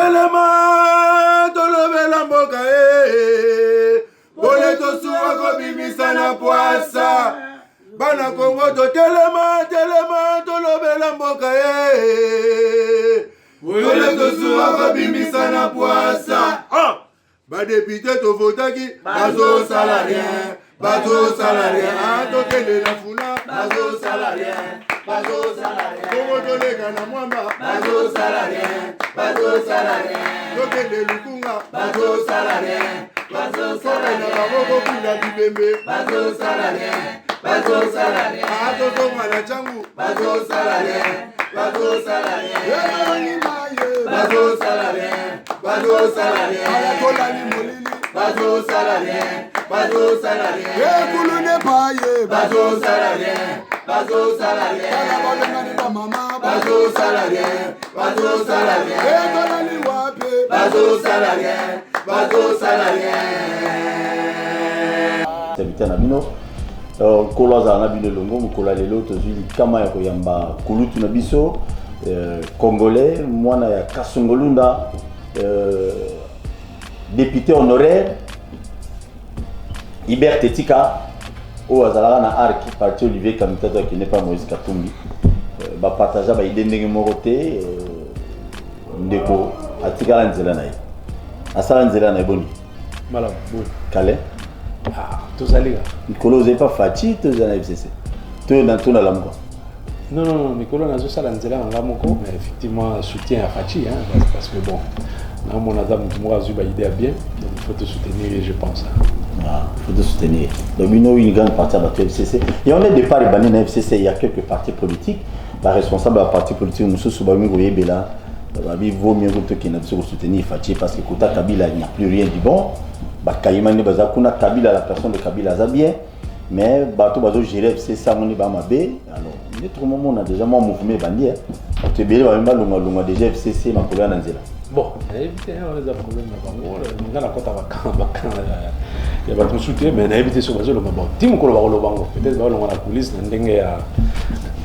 Telema, tolobela mboka Bole tosuwa kobimisa na poasa Bana Kongo to telema, tolobela mboka Bole tosuwa kobimisa na poasa Ba député to votaki bazo salarien tokende na funa bazo salarien Kongo tolega na mwamba bazo salarien tokende lukunga bazo salarien na baboko pila bibembe bazo salarien atotonga na changu bazo salarien ayatolali molili bazo salarien ekulune paye bazo salarien kana balongani ba mama bazo salarien etolali wape bazo salarien Sabita na bino kolo za na bino longo mukola lelo tozili kama ya koyamba kulutu na biso congolais mwana ya Kasongolunda député honoraire Hubert Tetika au azalaka na arc parti Olivier Kamitato qui n'est pas Moïse Katumbi ba partager ba idée ndenge moko te ndeko atikala nzela na ye asala nzela na boni malam bon Calais tozaliga Nicolas vous pas Fati tozana FCC to na tona la mko non Nicolas nazo sala nzela nga moko mais effectivement soutien à Fati parce que bon na mon adam moi azuba idée bien donc il faut te soutenir je pense il faut te soutenir donc une grande partie de la FCC et on est départ banni na FCC il y a quelques partis politiques la responsable de la parti politique nous sous Bami Goyebela il vaut mieux que nous soutenir Fati parce que Kota Kabila il n'y a plus rien du bon Bakayimani Bazakuna Kabila la personne de Kabila Zabien mais bateau bazo gérer c'est ça mon ibamabe alors notre moment on a déjà mon mouvement bandier tu bien va même longa déjà FCC ma collègue Nanzela bon éviter on les a problème na bango nga na kota bakana ya ba tout soutien mais na éviter sur bazo longa bon tim ko lo bango peut-être ba longa na police na ndenge ya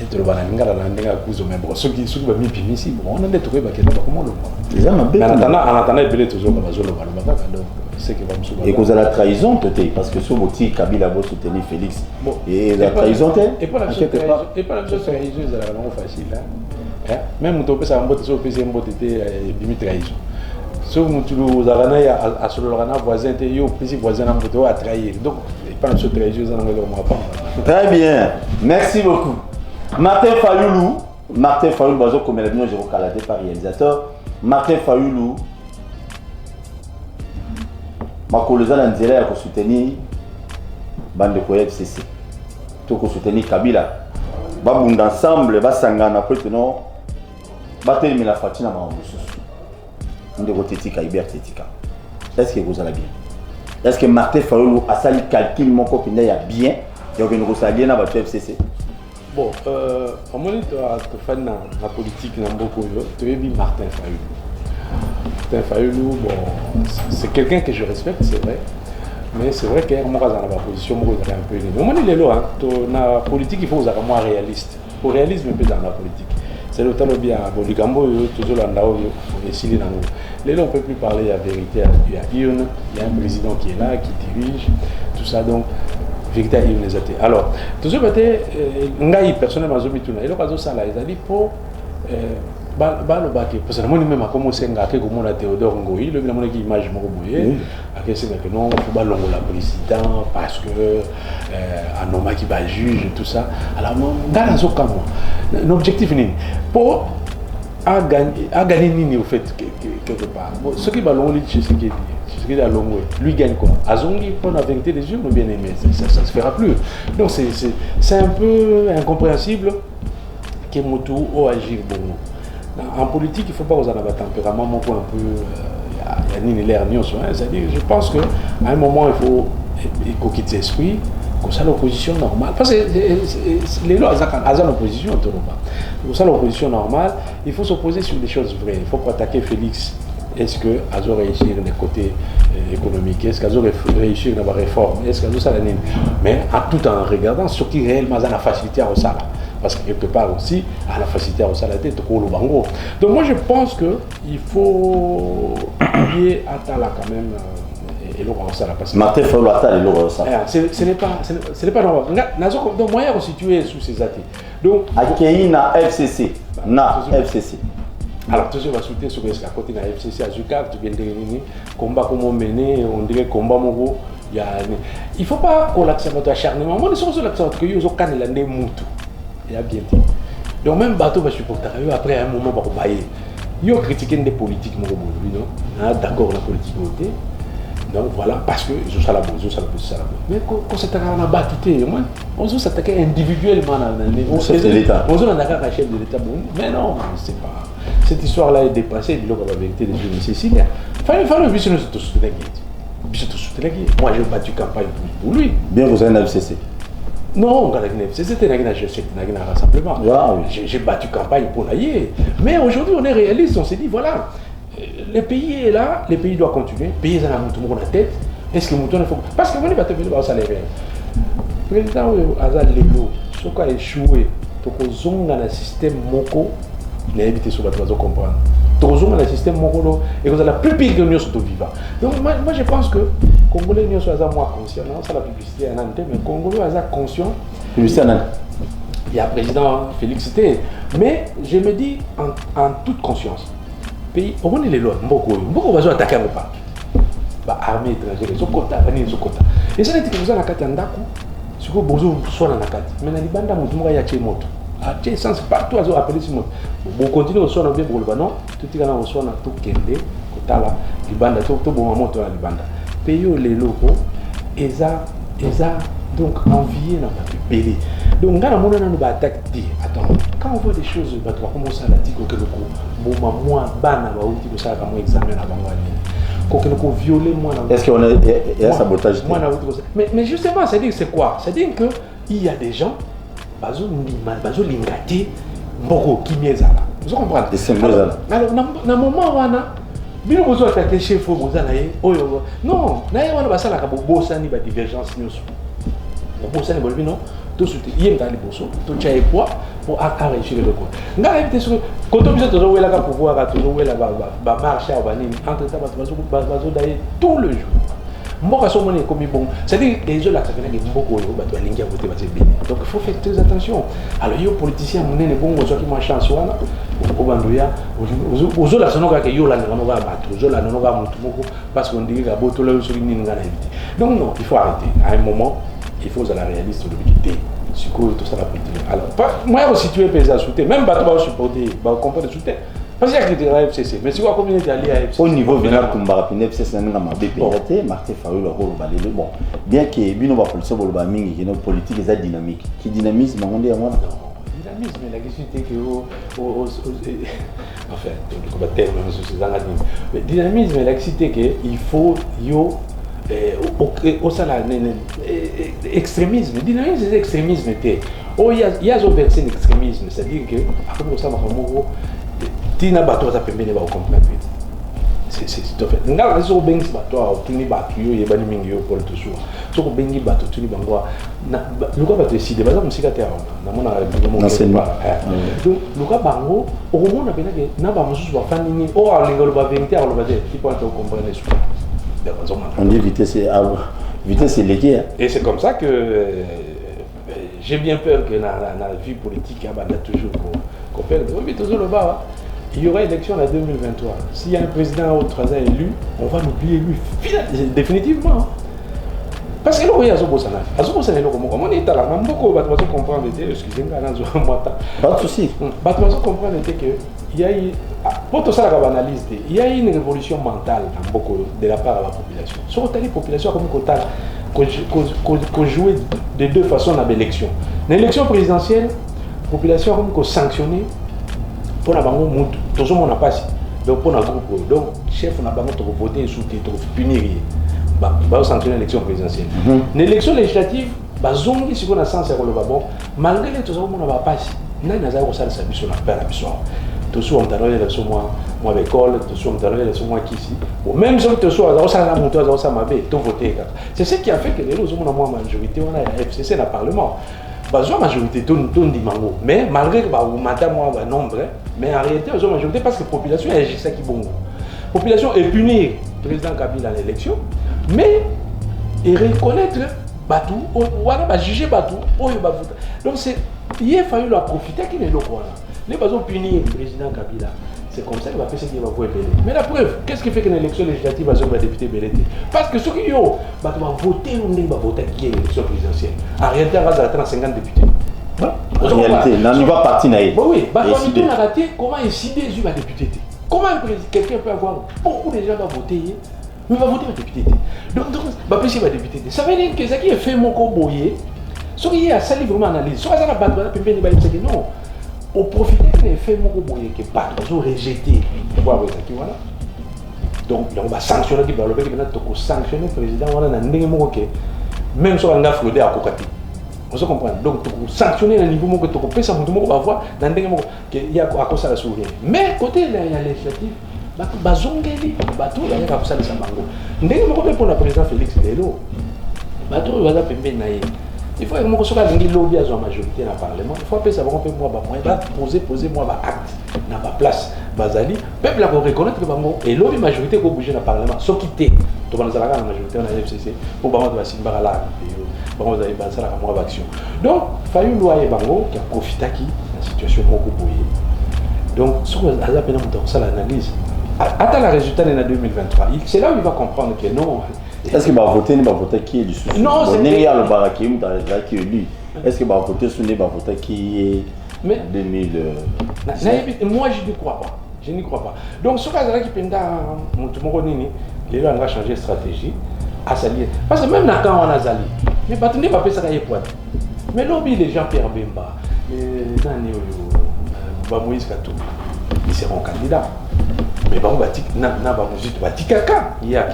etolo bana ngala na ndenge ya kuzo mais bon soki ba mi pimisi bon on a des trucs ba kena ba comment le déjà ma bête en attendant belé toujours bazo lo bana ba donc c'est que va me soutenir et cause la trahison peut-être parce que ce moti Kabila va soutenir Félix bon, et la trahison et pas la chose trahison c'est vraiment facile hein même on peut ça mbote so pese mbote te bimi trahison so mutulu zalana ya a solo rana voisin te yo pesi voisin na mbote a trahir donc pas la chose trahison ça n'engage pas très bien merci beaucoup Martin Fayoulou bazo comme la bien je recaladé par réalisateur Martin Fayoulou makoloza na nzela ya ko soutenir bande ko FCC to ko soutenir Kabila ba bunda ensemble ba sangana peut non ba terminer la fatina ma mususu ndeko Tetika Hubert Tetika est-ce que vous allez bien est-ce que Martin Fayoulou a sali calcul moko pinda ya bien ya ko ngoko sali na ba FCC bon en monite to fan na politique na mboko yo to yebi Martin Fayoulou, bon, c'est quelqu'un que je respecte, c'est vrai. Mais c'est vrai qu'il y a une position un peu élevée. Mais on est là, dans la politique, il faut être moins réaliste. Pour réalisme, un peu dans la politique. C'est le temps de bien, bon, les Gambo, toujours là, on est silé dans nous. Là, on ne peut plus parler la vérité. Il y a Ion, il y a un président qui est là, qui dirige, tout ça. Donc, vérité à Ion les athées. Alors, toujours, personnellement, je me il ça là, il a dit pour. Parce que moi même a commencé à faire comme on Théodore Ngoï, le même qui image moko boye, à que c'est que non faut pas longo la président parce que un homme qui va juge tout ça. Alors dans ce cas moi, l'objectif n'est pour à gagner nini au fait quelque part. Bon, ce qui va longo c'est ce qui est ce qui est longo, lui gagne quoi. Azongi pour la vérité des yeux, nous bien aimé, ça se fera plus. Donc c'est un peu incompréhensible que Motu au agir bon. En politique, il ne faut pas que vous ayez un tempérament un peu. Il y a ni l'air ni c'est-à-dire, je pense qu'à un moment, il faut quitter l'esprit, que ça l'opposition normale. Parce que les lois, elles ont l'opposition, pour ça, l'opposition normale, il faut s'opposer sur des choses vraies. Il faut pas attaquer Félix. Est-ce qu'elles ont réussi dans les côtés économiques? Est-ce qu'elles ont réussi dans la réforme? Est-ce qu'elles ont ça? Mais tout en regardant ce qui réellement a la facilité à ça. parce que quelque part aussi, à la facilité à la tête, au bango. Donc moi je pense qu'il faut y ait Atala quand même. Et l'eau ça la passe. Martin Fayulu Atala et l'eau ça. Ce n'est pas normal. Donc moyen situé sous ces athées. Donc Akei na FCC. Na FCC. Alors toujours va soutenir sur ce côté na FCC à Zuka, tu viens de dire combat comment mener, on dirait combat mon il faut pas qu'on l'accepte acharnement. Moi, je suis l'accepte que vous avez l'année moutou. Il y a bien dit. Donc même bateau va supporter. Après un moment, va bailler. Ils ont critiqué des politiques, mon non. D'accord, la politique votée. Donc voilà, parce que je suis la bonne, mais quand c'est un battu, on se s'attaque individuellement. On se fait l'État. On se s'attaque à chef de l'État. Mais non, c'est pas. Cette histoire-là est dépassée. Il y a la vérité des jeunes Céciliens. Fallait le vice nous tous soutenir. Moi, j'ai battu campagne pour lui. Bien, vous avez un FCC. Non, c'était un rassemblement. J'ai battu campagne pour l'aïe. Mais aujourd'hui, on est réaliste. On s'est dit, voilà, le pays est là, le pays doit continuer. Le pays est dans la tête. Est-ce que le mouton il faut. Parce que moi, je ne vais pas te faire ça. Le président Azal Lelo, ce qui a échoué, c'est dans le système Moko, il a évité sur la toile, comprendre. Dans le système Moko, et vous avez la plus pire que nous sommes vivants. Donc, moi, je pense que les Congolais sont moins conscients. Non, c'est la publicité en antenne, mais les Congolais sont conscients. Publicité en antenne. Il y a le président Félix Tshisekedi. Mais je me dis en toute conscience, pays, au moins les lois, beaucoup va attaquer ou pas. Armée étrangère, ils ont quota, ils ont quota. Et ça, c'est que vous avez un Katandako, ce que vous avez soit dans la carte. Mais dans les bandes, vous avez un moto. À quel sens partout, vous avez appelé ce moto. Vous continuez à soit dans le bien, non, tout est dans le soit dans tout Kende, Kotala, les bandes, tout bon moment dans les bandes. Pays les locaux, ils ont donc envié dans le pays. Donc, quand on a attaque, attends, quand on voit des choses, on va commencer à la dire que le coup, bon, moi, ban, on va dire que ça va examiner avant de violer moi. Est-ce qu'on a un sabotage? Mais justement, c'est quoi? C'est-à-dire qu'il y a des gens, bazo lingati, mboko kimyeza. Vous comprenez? Alors, dans le moment où on a, bien vous attaquez chef vous allez, non, n'ayez pas ça la bosani ba divergence news. Bosani bolbi non, tout suite, il y a des bosso, tout tchaye quoi pour arracher le coup. N'a évité sur quand on vient toujours là pour pouvoir à toujours là ba marcher à banine entre temps bazo d'aller tout le jour. Moi quand on est comme bon, c'est-à-dire les gens là ça fait que beaucoup ba to lingia voter ba bien. Donc il faut faire très attention. Alors les politiciens mon est bon aux qui ma chance wana au bandoya aux là sonoka que yo là non va battre, aux là non va monter parce qu'on dit que boto là sur une ngana éviter. Donc non, il faut arrêter. À un moment il faut à la réaliste de l'unité. C'est quoi tout ça la politique. Alors, moi, je suis situé à soutenir. Même bateau va supporter, va comprendre le soutien. Parce qu'il y a des FCC. Mais si vous avez d'aller à FCC. Au niveau de la Kumbarapine, FCC, c'est un BPRT, Martin Fayulu, le bon. Bien que Bino va police, la politique est dynamique. Qui dynamisme, on dit à moi. Dynamisme, la question est que. Enfin, on va terme sur ces analyses. Mais dynamisme, la question est qu'il faut. Au salaire, extrémisme, dynamisme, c'est extrémisme. Il y a un verset d'extrémisme, c'est-à-dire que, après ça, tu n'as pas de permis de comprendre. C'est tout fait. Nous avons des bengi bateau, tu n'as pas de tuyau, il y a des bengi pour le tout. Tu as bengi bateau, tu n'as pas de tuyau. Nous avons décidé, par exemple, si tu as un donc, nous avons au moment où nous avons fait un peu on dit vitesse c'est légué. Et c'est comme ça que j'ai bien peur que dans la vie politique, il y a toujours qu'on perde. Mais toujours le bas, il y aura élection en 2023. S'il y a un président au 3 ans élu, on va l'oublier lui définitivement. Parce que là, il y a Azobosana. Azobosana est là comme on est là. Beaucoup de comprendre, excusez-moi, pas de souci. Comprendre que il y a eu, pour tout ça, il y a eu une révolution mentale dans beaucoup de la part de la population. Sur la population, qu'on jouait de deux façons dans l'élection. Dans l'élection présidentielle, la population a sanctionné pour la banque, tout le monde n'a pas. Donc, pour notre groupe, donc, chef, on a voté sous punir. Bah, sanctionner l'élection présidentielle. L'élection législative, bah, zongi si on a sens à bon, malgré les tout ça, on n'a pas. N'a pas ça ça mission la paix la mission. Tout ça on t'a donné l'élection moi avec école, tout ça on t'a donné l'élection moi qui ici. Même si tout ça ça la moto ça m'a fait tout voter. C'est ce qui a fait que les autres on a moins majorité on a FCC dans le parlement. la majorité, tout dit mango. Mais malgré que madame a nombre, mais en réalité, la majorité parce que la population est ça qui est bon. La population est punie le président Kabila à l'élection, mais il reconnaître Batou, ou juger Batou, donc il a fallu profiter qu'il est là. Les gens punir le président Kabila. C'est comme ça qu'il va faire ce qu'il va voir Belé. Mais la preuve, qu'est-ce qui fait qu'une élection législative va se faire député Belé? Parce que ceux qui ont voté, on va voter qui est l'élection présidentielle. En réalité, on va avoir 50 députés. En réalité, on n'y va partir. Oui, on a raté comment décider sur la député. Comment quelqu'un peut avoir beaucoup de gens qui vont voter, mais va voter la député. Donc, il va député. Ça veut dire que ce qui est fait, mon comboyer, ce qui est à sali vraiment analyse, ce qui est à la non. Au profiter des faits qui pas rejeté donc on va sanctionner qui va sanctionner le président même si on a fraudé à Kokati. On se comprend. Donc sanctionner le niveau que tu peux ça va voir dans il y a à cause de la souris. Mais côté la législative bazongeli bateau là il y a ça de ça bango. Ndenge pour le président Félix Lelo. Bateau va pembe na il faut que je sois lobby à la majorité dans le Parlement. Il faut que ça poser acte dans la place. Le peuple va reconnaître que et lobby majorité va bouger dans le Parlement. Sauf qu'il y a la majorité dans la FCC pour que ça va action. Donc, il faut une loi qui a profité de la situation. Donc, ce que vous avez ça l'analyse. Attends le résultat de 2023. C'est là où il va comprendre que non. Est-ce qu'il va voter qui est du souci? Non, c'est le Barakim qui est élu. Est-ce qu'il va voter sur les voter qui est en 2000 moi, je n'y crois pas. Je n'y crois pas. Donc, ce cas-là qui pendant les gens vont changer de stratégie à s'allier. Parce que même quand on a Zali, mais pas tenir pas ça mais lobby les gens Pierre Bemba, Moïse Katou, ils seront candidats. Mais bon, il y a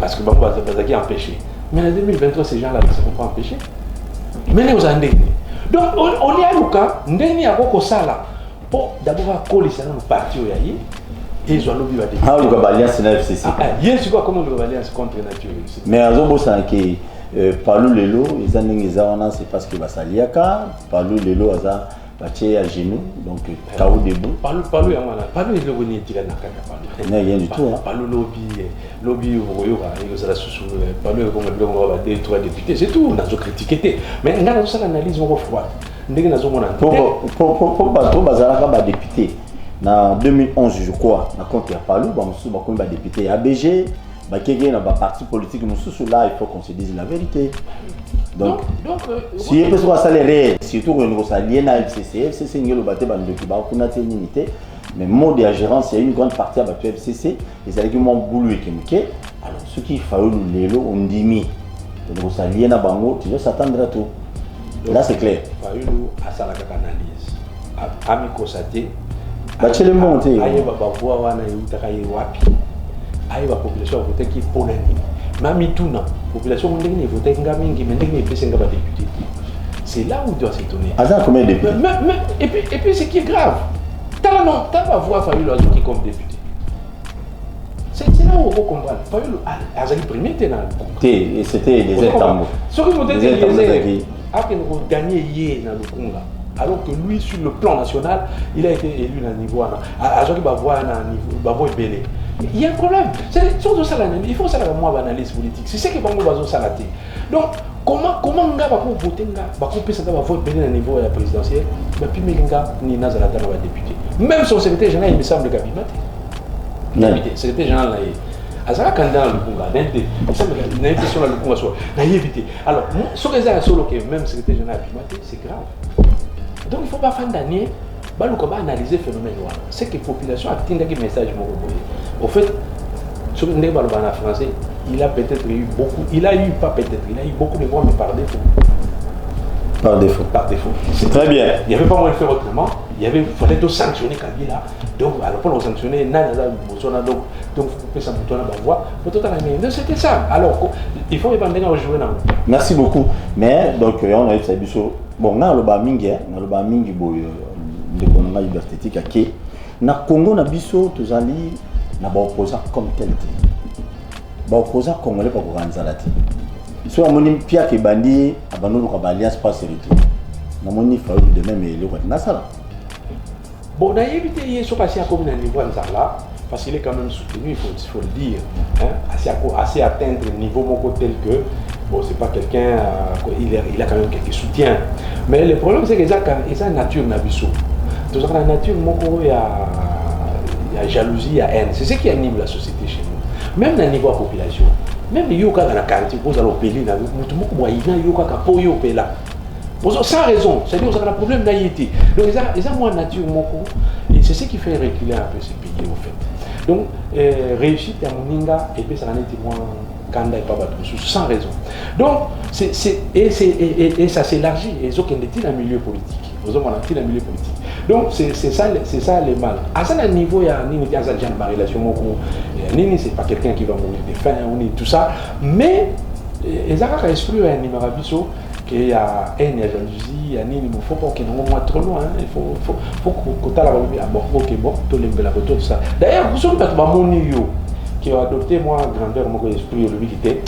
parce que Bazaki est empêché. Mais en 2023, ces gens-là ne seront pas empêchés. Mais nous en donc, on est à Luka, nous avons ça pour d'abord coller ça dans le parti et ils ont lobby. Ah, le Gabalien, c'est la FCC. Il y a comment le Gabalien contre nature. Mais à Zobo, c'est Palou Lelo, c'est parce que Basaliaka, Palou Lelo, c'est à genoux, donc Kao debout. Palou, il est venu tirer dans le il n'y a rien du tout. Palou lobby, Palou, on va dire 3 députés, c'est tout, on a critiqué. Mais on a ça l'analyse, on va froid. Pour Bazalaka, député, en 2011, je crois, quand il y a Palou, il y a député ABG, il y a un parti politique, là, il faut qu'on se dise la vérité. Donc si il peut se salaire, surtout que nous sommes liés à FCC, FCC est le bâtiment de la unité, mais mode de la gérance, il y a une grande partie à la FCC, les arguments boulou et kémiqués, alors ce qui fait le lot, on dit mi. Donc nous sommes liés à Bango, tu dois s'attendre à tout. Là c'est clair. Fayoulou a sa analyse. Ami Kosate, Bachele monté. Aïe Babavoua wana yutakaye wapi. Aïe la population a voté qui est pour l'ennemi. Mami Touna, la population a voté Ngamingi, mais n'est pas député. C'est là où on doit s'étonner. Azan combien de députés? Et puis ce qui est grave, t'as pas voir Fayoulou qui comme député. C'est là où on comprend. Fayoulou Azan premier était dans le Congrès. Et c'était des étambours. Ce que vous dites, c'est qu'il a gagné hier dans le Congrès. Alors que lui, sur le plan national, il a été élu dans le niveau. Il y a un problème. Il faut ça la analyse politique. C'est ce que Bango va salater. Donc, comment on va voter, on va voter dans le niveau présidentiel, puis ni dans la député. Même son secrétaire général, il me semble qu'il a Le secrétaire général, il y a un candidat dans le Congo, il semble qu'il y a une question dans le Congo, il a évité. Alors, ce que j'ai solo que même secrétaire général, c'est grave. Donc il ne faut pas faire d'année, il faut analyser le phénomène. C'est que la population a atteint des messages. Au fait, sur le français, il a peut-être eu beaucoup, il a eu beaucoup de voix, mais par défaut. Par défaut. Par défaut. C'est très bien. Il n'y avait pas moyen de faire autrement. Il fallait sanctionner Kabila. Donc, alors pour le sanctionner, donc il faut voix. Donc c'était ça. Alors, il faut répondre à jouer. Merci beaucoup. Mais donc on a eu ça. Bon, on a le mingi de l'économie libertétique qui na Congo na biso tozali na ba opposant comme tel. Ba opposant congolais pas ko ranzala te. So amoni pia ke bandi abanono ka alliance pas sérété. Namoni Fayoulou de même et le roi Nassala. Bon, d'ailleurs, il est passé à combien de niveau là, parce qu'il est quand même soutenu, il faut le dire, hein, assez atteindre le niveau tel que, bon, c'est pas quelqu'un, il a quand même quelques soutiens. Mais le problème, c'est que ça une nature nabiso. Donc, dans la nature, il y a jalousie, il y a haine. C'est ce qui anime la société chez nous. Même dans le niveau de la population, même les yoga dans la quartier, vous allez au pays, il y a yoga qui est au là. Sans raison, c'est-à-dire qu'il y a un problème d'haïti. Donc, ils ont moins nature, et c'est ce qui fait reculer un peu ces pays, en fait. Donc, réussite à Moninga, et puis ça en est moins Kanda et Pabatoussou, sans raison. Donc, et ça s'élargit, et ils ont un milieu politique. Ils ont un milieu politique. Donc, c'est ça le mal. À ce niveau, il y a une relation, Nini, c'est pas quelqu'un qui va mourir de faim, tout ça, mais ils ont un esprit, un numéro abisso, qu'il y a haine, il y a jalousie, il y a il ne faut pas qu'il y ait trop loin, il faut que tu aies la bon, tout ça. D'ailleurs, vous savez que qui a adopté moi grandeur, mon esprit, lui qui était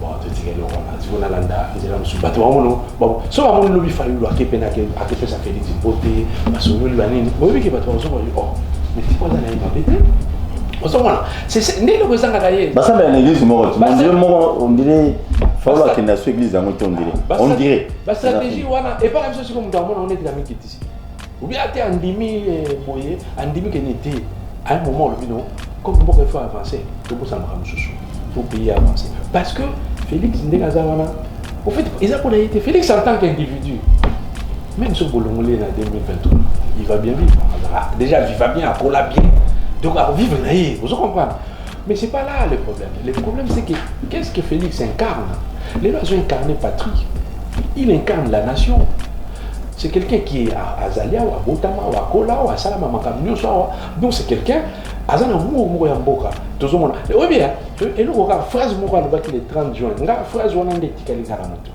bon, tu dis que on a l'anda, il est là, je suis battu, bon, ça va mon lobby fallu à qui peine à qui fait sa Félix beauté, parce que lui, oui, qui va te voir, oh, mais tu crois que ça n'a pas bêté? C'est né le président Gagaye. Bah ça c'est l'église on dirait faut qu'il n'a pas église on dirait. La stratégie voilà et pas la même chose comme dans on est de la qui ici. Ou bien tu andimi boyer, andimi qui n'était à un moment le non comme on peut faire avancer, tout ça me chouchou. Faut payer avancer parce que Félix Ndegazawana au fait ils ont été Félix en tant qu'individu. Même ce Bolongolais en 2023, il va bien vivre. Déjà il va bien pour la bien. Donc, à vivre, vous comprenez. Mais ce n'est pas là le problème. Le problème, c'est que qu'est-ce que Félix incarne? Les lois ont incarné patrie. Il incarne la nation. C'est quelqu'un qui est à Azalia, ou à Botama, ou à Kola, ou à Salama, donc c'est quelqu'un, Azana Mou Yamboka. Oui bien, et nous regardons, phrase Moura, le 30 juin. Phrase Wana Tikali Karamoto.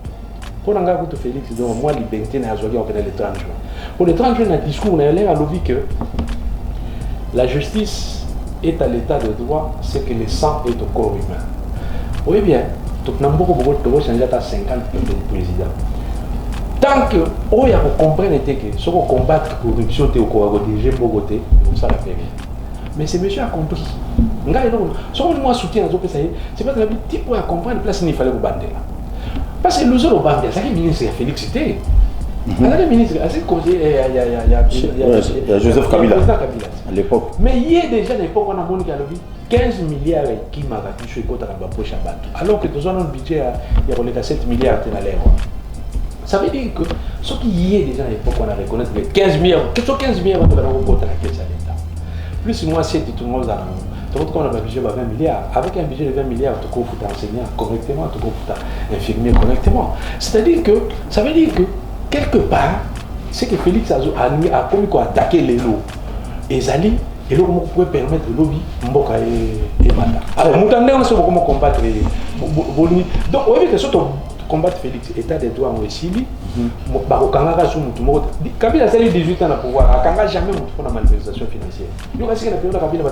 Pour l'engagement Félix, donc moi, l'identité n'a pas le 30 juin. Pour le 30 juin, dans le discours, on a l'air à l'ouvrir que la justice est à l'état de droit, c'est que le sang est au corps humain. Oui bien, tout le monde peut changer à 50 présidents. Tant que, on comprend que ce qu'on combat la corruption, c'est au corps dirigé pour côté, ça la fait bien. Mais ce monsieur a compris. Si on soutient, c'est pas un petit point à comprendre, place il fallait vous bander là. Parce que nous autres, c'est qui ministre Félix était. Le ministre, il y a Joseph Kabila à l'époque. Mais il y a déjà à l'époque, on a 15 milliards qui m'a raté alors que nous avons un budget, il y a 7 milliards dans l'air. Ça veut dire que ce qui y est déjà à l'époque, on a reconnu que 15 milliards, on va dans la caisse à l'État. Plus moi, c'est tout le monde a un budget de 20 milliards. Avec un budget de 20 milliards, tu peux enseignant correctement, tu peux infirmier correctement. C'est-à-dire que, ça veut dire que quelque part, c'est que Félix a commis quoi attaquer les lots. Et Zali, et là, on pouvait permettre le lobby, Mboka et Mata. Alors, nous attendons sur comment combattre les. Donc, on veut que ce combattre Félix, état des droits en Wessili, Bakokanga sous Moutoumou. Kabila a 18 ans à pouvoir, Akanga jamais pour la malversation financière. Il y a aussi la période de Kabila va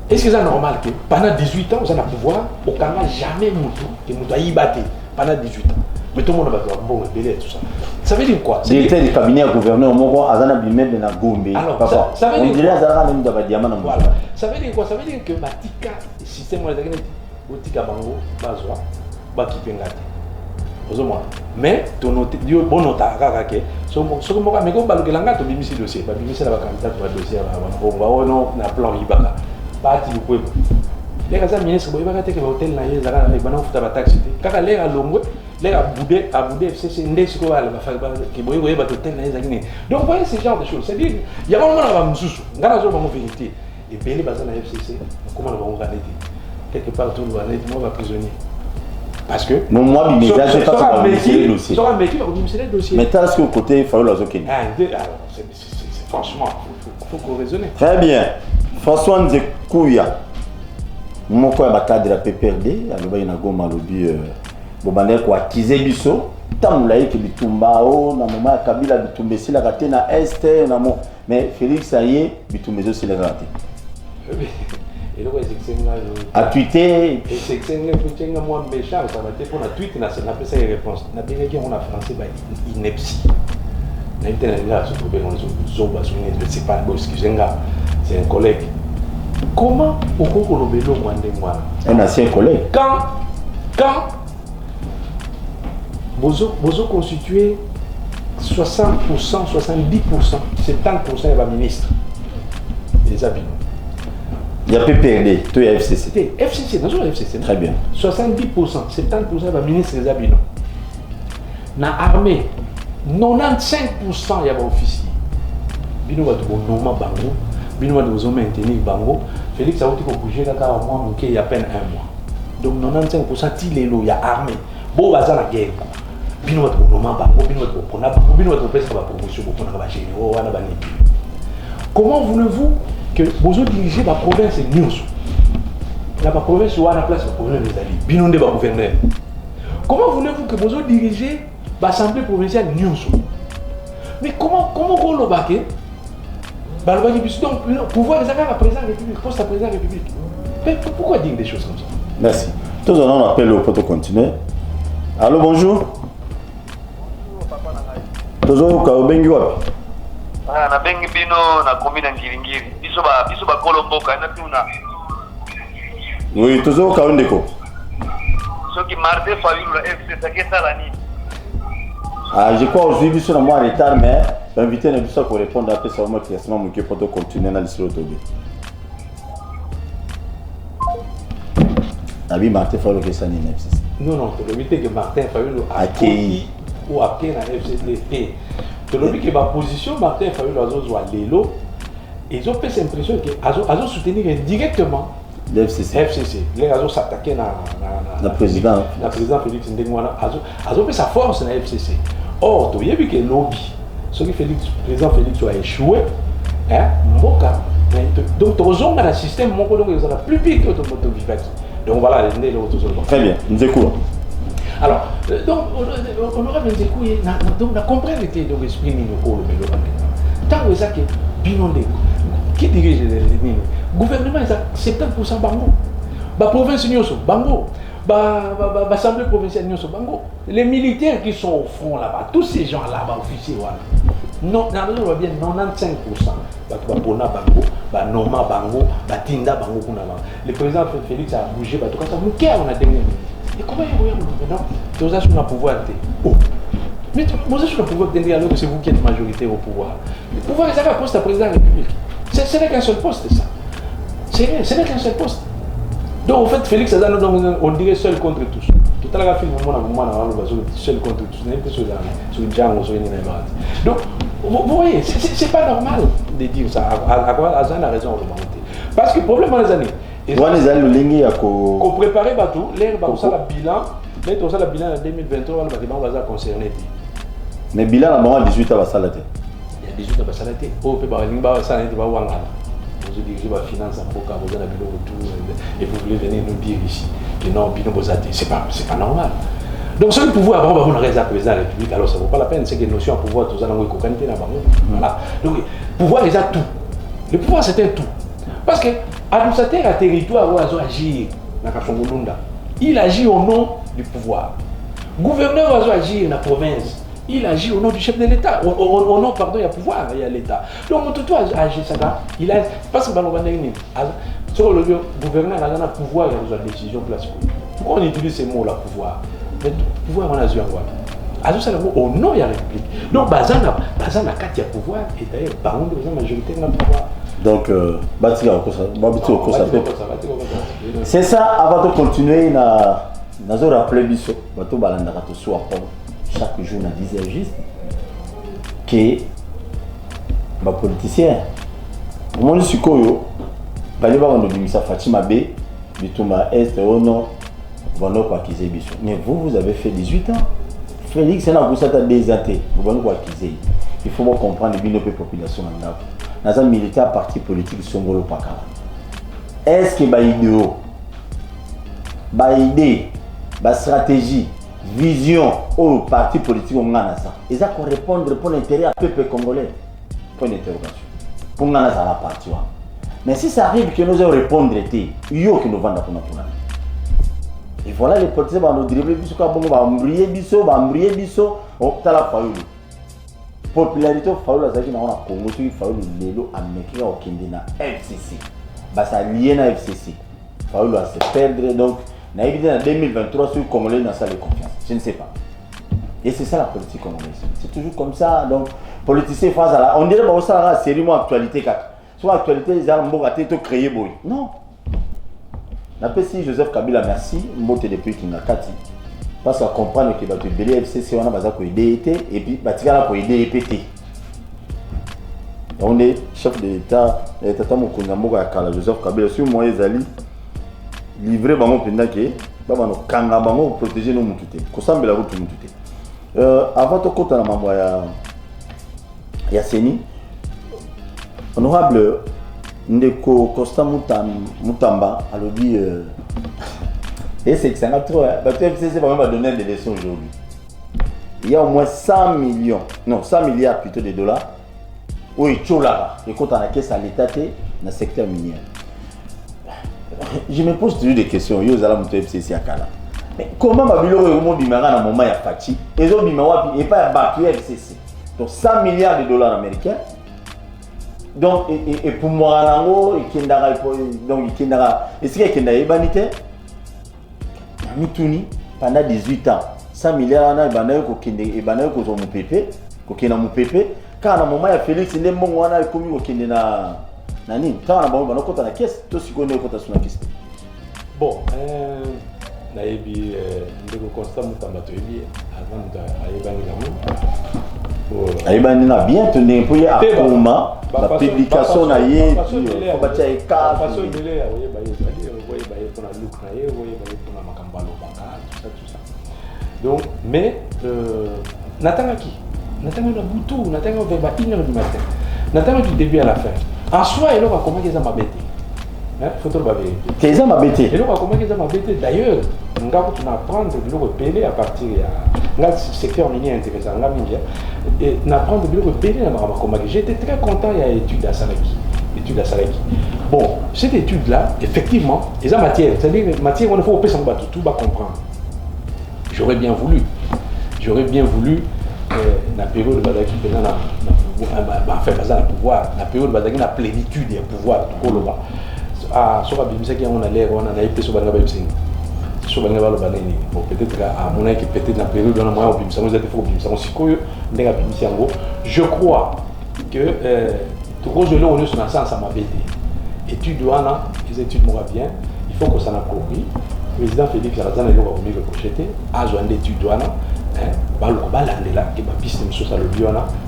est-ce que c'est normal que pendant 18 ans, vous avez pouvoir, Okanga jamais Moutou, et Moutou a y battu pendant 18 ans. Mais tout le monde va dire bon, tout ça. Ça veut dire quoi? Il était le cabinet gouverneur, Moko, Azana Bimel de la Gombe. Alors, ça veut dire on dirait Azana même de Diamant. Voilà. Ça veut dire quoi? Ça veut dire que Matika, le système de Tika Bango, Bazwa, Baki Pengati. Mais, ton bon nota, ce que je me dis, c'est que l'anga to bimisi dossier, ba bimisi la candidat to dossier ba ono na plan ibaka. Ba ti ko. Les gars ministre boy ba te ke hotel na ye zaka na bana futa ba taxi. Kaka les a longwe, les a boudé FCC ndesi ko wala ba fa ba ke boy ba hotel na ye zaka ni. Donc voyez ce genre de choses, c'est dire il y a un moment là ba mususu, ngana zo ba mo vérité. Et belé ba na FCC, comment on va arrêter? Quelque part tout le monde est moi prisonnier. Parce que moi mais déjà je pas sur le dossier. Sur un mec qui va le dossier. Mais t'as ce que côté faut la zokeni. C'est franchement faut qu'on raisonne. Très bien. François Nzekouya. Mon quoi ba cadre PPRD, aloba ina goma lobi bobande ko akize biso. Tamulaye ke bitumbao na mama Kabila bitumbesi la raté na est na mo mais Félix Aye bitumbezo c'est la raté. Et À tweeter. Et c'est que moi méchant, ça va être pour la tweet, on a fait une réponse. On a bien dit qu'on a français, ineptie. C'est un collègue. Comment au Kokolo Un ancien collègue. Quand vous constituez 60%, 70%, 70% il va ministre des habits. Il y a PPRD, tout est FCC. FCC, non seulement FCC. Très bien. 70%, 70% il va ministre des habits. Dans l'armée, 95% il y a des officiers. Bino va tout normal bango, bino va tout maintenir bango. Félix a dit qu'on bougeait là car moi mon il y a à peine un mois. Donc 95% il est là, il y a armée. Bon bazar la guerre. Bino va tout normal bango, bino va tout prendre bango, bino va tout presque la promotion pour prendre la généraux, on a banni. Comment voulez-vous que vous dirigez la province de News? La province où à la place de la province des alliés, bino de la gouverneur. Comment voulez-vous que vous dirigez l'Assemblée provinciale News? Mais comment vous le baquez? Donc, le pouvoir des affaires à la présidence de la République, poste à la présidence de la République. Mais pourquoi dire des choses comme ça? Merci. Tous on appelle le poteau continuer. Allô, bonjour. Toujours Kaobengi wapi? Na bengi bino na commune Ngiringiri. Biso ba kolomboka na tuna. Oui, toujours Kaondeko. Soki Martin Fayulu la FC ça la ni. Ah, je crois aujourd'hui biso na moi en retard mais l'invité n'a pas ça pour répondre après ça au moins classement mon qui poteau continuer dans l'histoire autobi. Abi Martin Fayulu que ça ni FCC. Non, tu le que Martin Fayulu a acquis ou a pris la FCC. Tu le que ma position Martin Fayulu a joué l'élo. Ils ont fait cette impression que ils ont soutenu directement FCC. Les ont s'attaqué à la présidente Félix Ndengwana. Ils ont fait sa force dans la FCC. Or, tu as vu que le lobby, ce que le président Félix a échoué, Mboka. Donc, tu as un système qui est plus vite que ton vivaki. Donc voilà, très bien, nous écoutons. Alors, donc, on aura bien écouté, donc, la compréhension de l'esprit pour le mélo. Tant que ça, qui dirige le gouvernement, c'est 70% Bango. La province Nyoso, Bango. L'Assemblée provinciale Nyoso, Bango. Les militaires qui sont au front là-bas, tous ces gens là-bas, officiers, voilà. Non, on va bien 95%. Bapona Bango, Noma Bango, Tinda Bango. Le président Félix a bougé, tout ça, on a dernier. Et comment il y a maintenant? Tu as sur le pouvoir. Oh! Mais tu as sur le pouvoir alors que c'est vous qui êtes majorité au pouvoir. Le pouvoir est à poste à président de la République. Ce n'est qu'un seul poste, ça. Ce n'est qu'un seul poste. Donc, en fait, Félix Azano, on dirait seul contre tous. Tout à l'heure, seul contre tous. Sur le Django, sur le Nénébat. Donc, vous voyez, c'est pas normal de dire ça. À quoi Azan a raison de monter. Parce que le problème dans les années. Qu'on prépare tout, l'air va faire le bilan. Mais tout ça, le bilan en 2023, le bâtiment va concerner. Mais le bilan, à 18 ans, va s'arrêter. Il y a 18 ans, va s'arrêter. Oh, peut pas s'arrêter, va voir. Vous dirigez la finance en Boka, vous avez le retour, et vous voulez venir nous dire ici que non, c'est pas normal. Donc, ce pouvoir, on va rester à président de la République, alors ça ne vaut pas la peine, c'est que notion de pouvoir, tout ça, on va voilà. Donc, le pouvoir, il a tout. Le pouvoir, c'était tout. Parce que, administrateur à territoire, il doit agir dans la Congolunda. Il agit au nom du pouvoir. Gouverneur doit agir dans la province. Il agit au nom du chef de l'État. Au nom, pardon, il y a pouvoir, il y a l'État. Donc, tout agit ça. Il a. Parce que sur le gouverneur, il a un pouvoir, il a une décision place. Pourquoi on utilise ces mots-là, pouvoir? Le pouvoir, on a vu en quoi? Au nom de la République. Donc, Bazana, quand il y a pouvoir, et d'ailleurs, par contre, la majorité de pouvoir. Donc, c'est ça, avant de continuer, nous avons rappelé chaque jour, on disait juste que les politiciens, au moment où ils ont Fatima B, Bituma Est, Ono, mais vous avez fait 18 ans. Félix, c'est un déserté. Il faut comprendre les populations en Afrique. Dans un militaire parti politique Songolo Pakala. Est-ce que idée, stratégie, vision au parti politique on a ça. Et ça correspond pour l'intérêt à peuple congolais. Point d'interrogation. Pour nous la partie. Mais si ça arrive que nous allons répondre, yo que nous vendons pour nous. Et voilà les politiciens vont nous dribbler, va embriller biso, on t'a la faille. Popularité faille la zaki na on a Congo sur faille lelo américain au Kenya FCC. Bah ça lié na FCC. Faille va se perdre donc na évidemment en 2023 sur Congolais dans sa confiance. Je ne sais pas. Et c'est ça la politique congolaise. C'est toujours comme ça donc politiciens face à la on dirait bah ça la série moi actualité car soit actualité ils ont raté tout créer boy. Non. N'appelle-si Joseph Kabila merci, mbote depuis qu'il n'a kati. Parce qu'on comprend que le BLE FCC on a besoin de aider et puis batika pour aider EPT. On est chef de l'État, Tata Mokonza Mboka Kala Joseph Kabila sur moi ezali livré bango pendant que baba no kanga bango protéger nos mutute. Kosambela ko mutute. Avant de compter la membre ya Seni honorable Ndeko Costa Mutamba a dit et c'est que ça n'a trop FCC va même donner des leçons aujourd'hui. Il y a au moins 100 milliards plutôt de dollars où il y a et quand on a caisse à l'état dans le secteur minier. Je me pose toujours des questions. Yo zala muto FCC akala. Mais comment Babilo et Omo Bimara dans moment ya Fachi et zo Bimara et pas battu FCC. Donc 100 milliards de dollars américains. Donc et pour moi nango et kendara donc kendara est-ce qu'il y a kendara ebanité mituni pendant 18 ans 100 milliards na ebanayo ko kende ebanayo ko zo mupepe ko kena mupepe kana moment ya Félix Ndembo wana ekomi ko kende na nani tawana bango banokota na caisse to sikone ko ta suna caisse. Bon nayebi ndeko Constant Mutamba to yebi avant de ayebani ngamu ayebani na bien tenir pour y akoma la publication na ye ko batia eka façon de l'air oyeba pour la look na ye oyeba pour la makambalo baka tout ça donc mais natangaki na butu natanga vers 1h du matin natanga du début à la fin en soi il va comment qu'ils ont mabete faut trop baver qu'ils ont mabete il va comment qu'ils ont mabete d'ailleurs nga ko tuna prendre le repérer à partir ya nga secteur minier intéressant nga mingia et na prendre le repérer na makoma j'étais très content il y a étude à Salaki bon cette étude là effectivement ils ont matière c'est-à-dire matière on faut opérer sans battre tout va comprendre j'aurais bien voulu na période de Bazaki pendant la fait bazar le pouvoir na période de Bazaki na plénitude du pouvoir koloba ah so ba bimisa ki on a l'air on a épé so banga ba bimisa so banga ba lo baneni bon peut-être à mon avis peut-être na période on a moyen bimisa nous êtes faut bimisa on sikoyo ndenga bimisa ngo je crois que tout gros je on est sur la sens à ma BD études wana les études m'ont bien il faut que ça n'a compris président Félix Arazana il va remettre le projeté à joindre d'études wana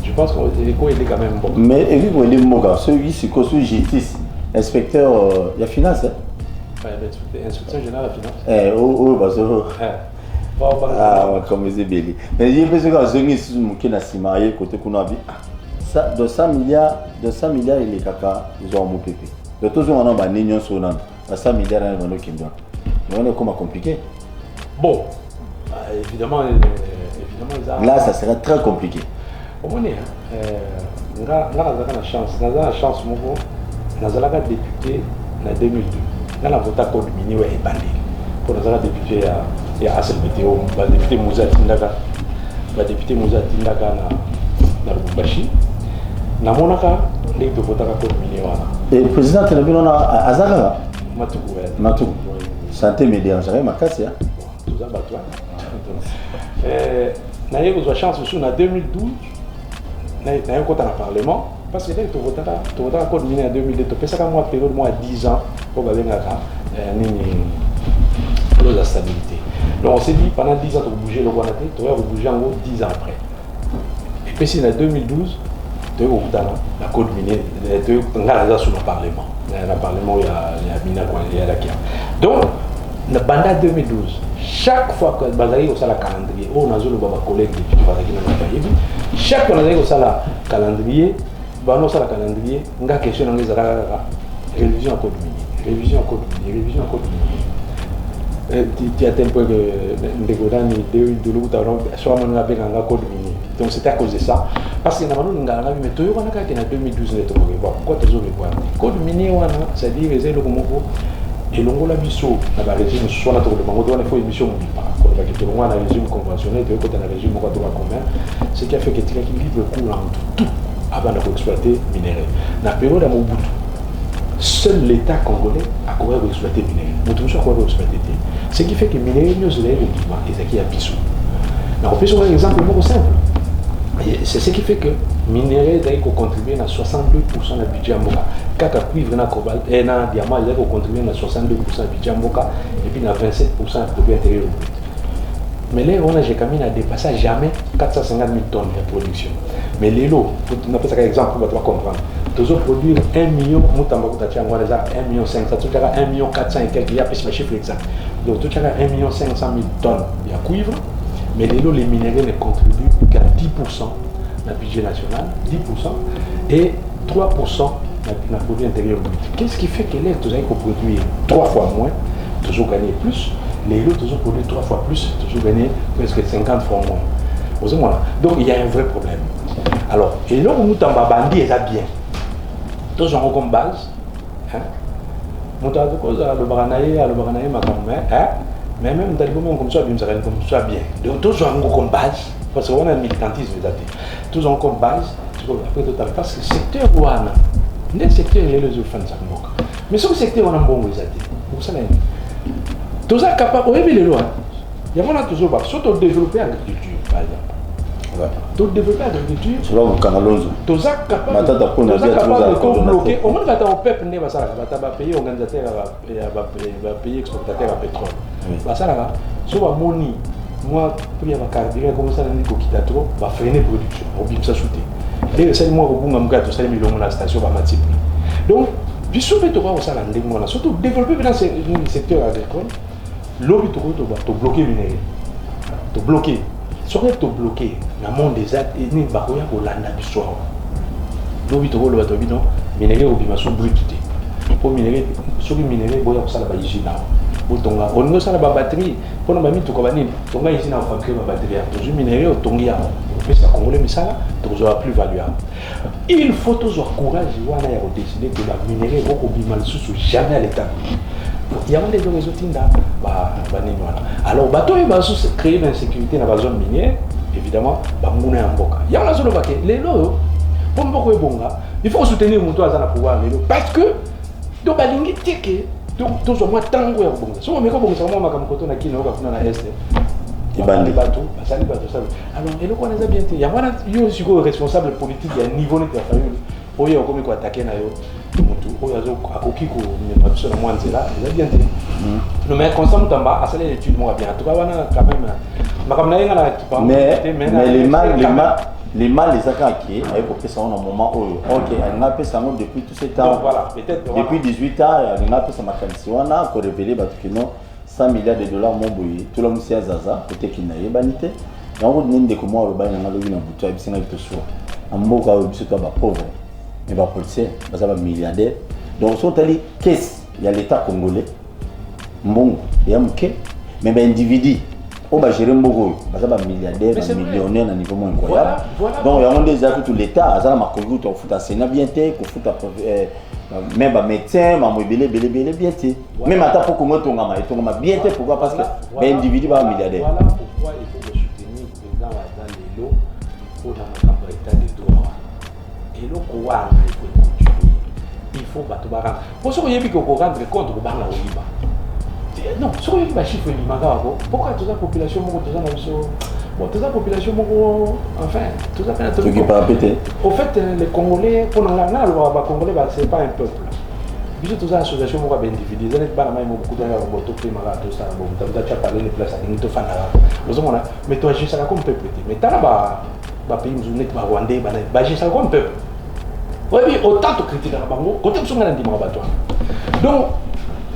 je pense qu'on est quand même bon. Mais et puis vous voyez mon celui qui est justice inspecteur il y a finance inspecteur général de finance oh parce que comme c'est belé mais j'ai pensé que Zengis qui n'a si marié côté qu'on a vu ça de 100 milliards il est caca ils ont mon pépé de tous on a une union sur 100 milliards on a qui doit on est comment compliqué bon évidemment là ça serait très compliqué. On est la chance mon nazalaka député en 2002 dans la vote code mini ouais bandé pour nazalaka député à ASLBT ba député Moussa Tindaka na Lubumbashi na monaka les de vote code mini wana et le président Telebino na Azaka Matuku santé me dérangerait ma casse tout ça batwa na eu besoin chance aussi en 2012 na eu côté dans le parlement parce que là tu votas code minier en 2002 tu penses qu'à moi période moi 10 ans pour gagner nini clause de stabilité donc on s'est dit pendant 10 ans tu bouger le rwanda tu vas bouger en gros 10 ans après et puis si en 2012 tu as la code minier tu as sur le parlement il y a mina quoi il y a la kia donc le mandat 2012 chaque fois que bazali au sala calendrier on a zolo baba collègue député bazaki na bayebi chaque fois bazali au sala calendrier bano sala calendrier nga question nga zara révision code minier tu as un peu de ndegorani de l'autre soit on avait un code minier donc c'était à cause de ça parce que na manu ngala mais to yo wana ka na 2012 ne to ko pourquoi to zo revoir code minier wana ça dit les le komoko elongola biso na ba régime soit na to le bango il faut émission mo pas ko ba ke to wana régime conventionnel to ko na régime ko to ba commun ce qui a fait que tika qui libre courant tout avant d'exploiter minerai na période à Mobutu seul l'État congolais a couvert d'exploiter minerai Mobutu a couvert d'exploiter ce qui fait que minerai nous les au et qui a biso na on peut prendre un exemple simple c'est ce qui fait que minerai d'ailleurs contribuer à 62% du budget Mboka kaka cuivre na cobalt et na diamant ils ont contribué à 62% du budget Mboka et puis à 27% du produit intérieur brut. Mais là on a j'ai quand même dépassé jamais 450 000 tonnes de production. Mais les lots, on appelle ça un exemple pour comprendre. Toujours produire 1 million, mutamba kutacha ngwa za 1 million 500, tout à 1 million 400 et quelques, il y a plus de chiffre exact. Donc tout à 1 million 500 000 tonnes de cuivre, mais les lots les minéraux ne contribuent qu'à 10% dans le budget national, 10% et 3% dans le produit intérieur brut. Qu'est-ce qui fait que l'air toujours produire 3 fois moins, toujours gagner plus, les lots toujours produire 3 fois plus, toujours gagner presque 50 fois moins. Donc il y a un vrai problème. Alors, et là où nous t'en bandi est bien. Tous gens comme base, hein. Nous t'avons le baranaï, mais même dans le moment comme ça, bien. Donc tous gens comme base, parce qu'on a un militantisme tous gens comme base, après tout parce que le secteur où on a, le secteur est le fans mais ce secteur on a un bon résultat. Vous savez, tous gens capables, on est les lois. Il y a toujours pas, surtout développer l'agriculture, par exemple. Tout développer l'agriculture. C'est là où Canalozo. Tous gens capables de bloquer. Au moins, quand on peuple n'est pas ça, on va payer organisateur, va payer exportateur à pétrole. Ça là, si on a moni, moi, pour y avoir carburant, comme ça, on quitte trop, va freiner la production, on va ça shooter. Et c'est moi au bout de 5 millions la station va m'attirer. Donc, puis sauver tout ça, on a surtout développer dans le secteur agricole. L'objet de bloquer le minerai, de bloquer. Si on est bloqué dans le monde des actes, il n'y a pas de landa du soir. L'objet de le minerai au bimaso brut. Pour minerai, sur le minerai, il y a un usine. On a une batterie, pour nous mettre tout comme on a ici dans fabriquer ma batterie. Dans une minerai, on a un Congolais, mais ça, on a plus valuable. Il faut toujours courage, on a décidé que la minerai, on a jamais à l'état. Il y a des résultats alors bateau il va créer l'insécurité dans la zone minière évidemment il y a la zone les lots pour beaucoup bonga il faut soutenir mon toit à pouvoir les lots parce que donc balingi teke donc toujours moi tango ya bonga so mais comme ça moi comme koto na kino ka kuna na est ibandi bateau ça alors et le connaît bien il y a moi yo suis responsable politique à niveau de la famille oyo comme ko attaquer na yo mutu oyo azo akoki ko ne pas sur moi nzela il a bien dit le mais constant tamba à cela l'étude moi bien en tout cas wana quand même mais les mal les attaqués avec pour ça un moment où OK on a fait ça depuis tout ce temps voilà peut-être depuis 18 ans on a fait ça makanisi wana ko révéler ba que non 100 milliards de dollars mon boy tout le monde c'est zaza peut-être qu'il n'a banité donc on dit que moi le bain na lobi na butu abisinga to so amboka biso to ba pauvre mais les policiers, les milliardaires. Donc, si on a dit qu'est-ce qu'il y a l'État congolais, bon, il y a un mais les individus, on va gérer un beaucoup, les milliardaires, les millionnaires à un niveau moins incroyable. Donc, il y a des actes tout l'État, ça m'a connu, on fout à Sénat bien, on fout à même un médecin, un mobile, bien. Même à ta pour qu'on m'a bien, pourquoi? Parce que les individus sont milliardaires. Voilà pourquoi il faut soutenir le président dans les lots pour la campagne de droit. Et le pouvoir, il faut continuer. Il faut battre. Pour ce qui est rendre compte de Banga Oliba. Non, ce qui est chiffre de Limaga, pourquoi toute la population, toute la population, enfin, tout ça fait au fait, les Congolais, pour nous, les Congolais, ce n'est pas un peuple. Bisous toutes les associations qui sont individuelles, ils ne sont pas beaucoup de tout ça, tu as parlé de place, tu as mais tu agis comme peuple. Mais tu as pays musulman, Rwandais, tu agis comme peuple. Oui, autant de critiques à Bango, côté de son grand donc,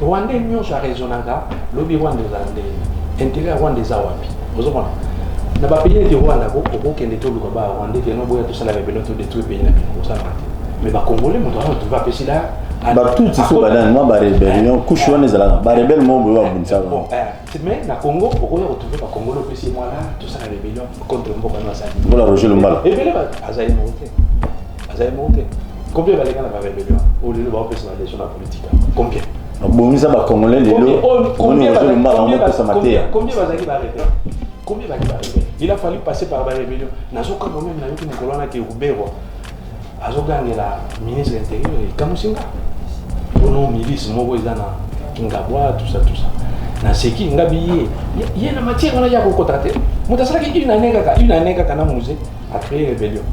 Rwandais, nous sommes raisonnables, l'objet Rwandais, intérêt Rwandais, Zawapi. Vous comprenez? N'a pas payé de Rwanda, au qui est des taux de Rwandais, qui est tout ça, la rébellion de détruire le pays. Mais les Congolais, on doit trouver un pays là, tout ce sont des rébellions, couche on est là, des rebelles mon boulot à Bunsa. Mais na Congo, pourquoi retrouver pas Congo le PC moi là, tout ça la rébellion contre Mboka na Sali. Voilà Roger Lumbala. Et bien Azaï monté. Azaï monté. Combien va les gars la rébellion au lieu de voir personnalisation la politique. Combien? Bon ça va congolais les lots. Combien va arrêter? Combien va arrêter? Il a fallu passer par la rébellion. Na zo quand même na yoki mkolona ke Rubero. Azoganga la ministre de l'Intérieur et Kamusinga. Bono milice moko ezana Kingabwa tout ça. Na seki ngabiye. Il y a la matière on a ya ko contracter. Mutasala ki une année kaka na musée a créé rébellion.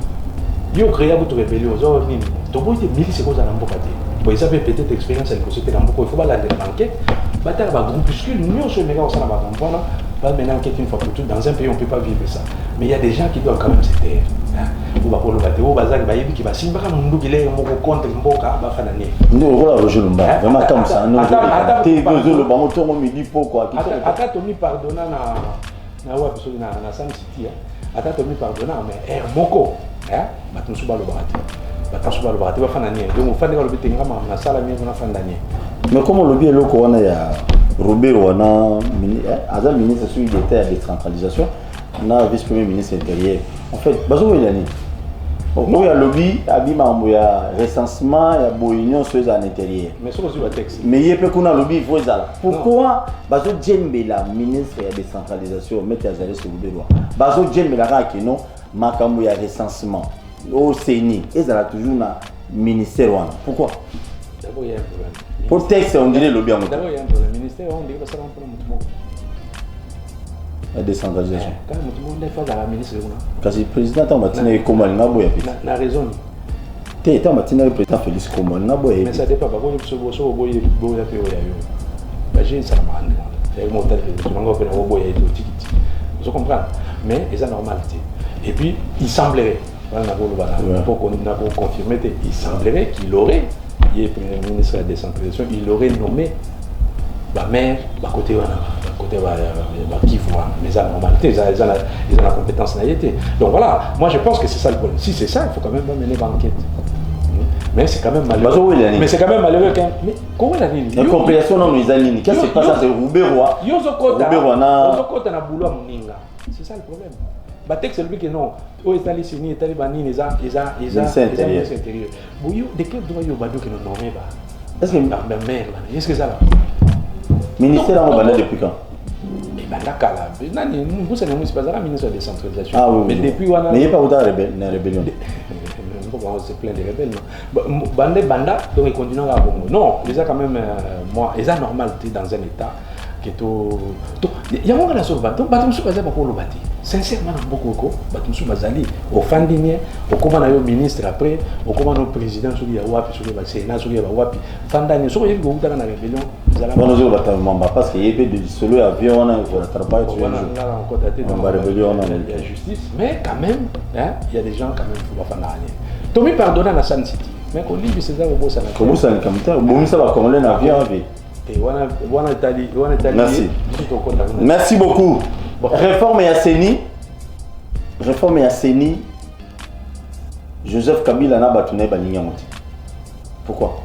Yo créé une rébellion zo nini. To boite milice ko za na mboka te. Bon ils avaient peut-être expérience à l'école na mboka il faut pas la enquête. Battre ba groupuscule nous se mega on ça va comprendre. Pas maintenant enquête une fois pour toutes dans un pays on peut pas vivre ça. Mais il y a des gens qui doivent quand même se taire. Ou ba kolo bate ou bazaki ba yebi ki ba simba ka mundu kile moko contre mboka ba fana ne. Nous voilà Roger Lumbala. Vraiment comme ça nous te besoin le bango tongo midi pourquoi qui ata to mi pardonna na wa biso na Sam City ata to mi pardonna mais moko batun suba lo barati ba fana ne donc fana lo bete ngama na sala mi na fana ne. Mais comment le bien loko wana ya Robert wana Azam ministre sur l'État de décentralisation na vice-premier ministre intérieur. En fait, bazo il ani. Il y a lobby, il y a recensement, il y a bounion sur l'intérieur. Mais c'est aussi le texte. Mais il y a peu qu'on a lobby il faut ça. Pourquoi bazo Djembe la ministre de décentralisation mettre Azalé sur le droit. Bazo Djembe la ka non makambo ya recensement. Au CENI, et ça a toujours na ministère wana. Pourquoi? D'abord il y a un problème. Pour texte on dirait lobby en mot. D'abord il y a un problème. Ministère on dirait que ça va prendre un peu. La décentralisation. Quand tout le monde est face à la ministre, parce que le président a maintenu comme il n'a pas raison. Tu as maintenu le président Félix comme il n'a pas. Mais ça dépend pas. Quand tu as j'ai ça vous comprenez. Mais c'est normal. Et puis il semblerait, pour confirmer, il semblerait qu'il aurait, il est premier ministre de la décentralisation, il aurait nommé la maire, côté qui voit mais la normalité, ils ont la compétence naïveté. Donc voilà, moi je pense que c'est ça le problème. Si c'est ça, il faut quand même pas mener l'enquête. Mais c'est quand même malheureux. Mais c'est quand même malheureux quand. Mais comment la ligne? La compréhension non nous aligne. Qu'est-ce qui se passe c'est Rouberois. Yozokota na boulot mninga. C'est ça le problème. Batek c'est lui qui non. Au Italie c'est ni Italie bani les intérieur. Bouyo de quel droit yo bado que nous nommé ba. Est-ce que ma mère là, est-ce que ça là? Ministère en Banda depuis quand? Bandakala. Nani vous savez nous c'est pas la ministre de la décentralisation. Ah oui. Mais depuis wana. Mais il y a pas autant de rébellion. C'est plein de rebelles. Banda, donc ils continuent à Bongo. Non, ils ont quand même, moi, ils ont normal dans un état qui est tout. Il y a un peu de choses. Donc, ils sont basés pour le bâtir. Sincèrement, beaucoup, ils sont basés au Fandinier, au commandant du ministre après, au commandant du président, sur le Wapi, sur le Sénat, sur le Wapi. Fandanier, sur le groupe de la rébellion. Parce qu'il y a de solo avion, on a travaillé sur la rébellion, il y a justice, mais quand même, il y a des gens quand même qui ne faut pas faire rien. Tommy pardonne à San City. Mais quand il c'est ça au bout ça. Comment ça le bon ça va comme les avions avec. Et on Italie. Merci. Merci beaucoup. Réforme et Asseni. Joseph Kabila n'a pas tourné Baninga Monti. Pourquoi?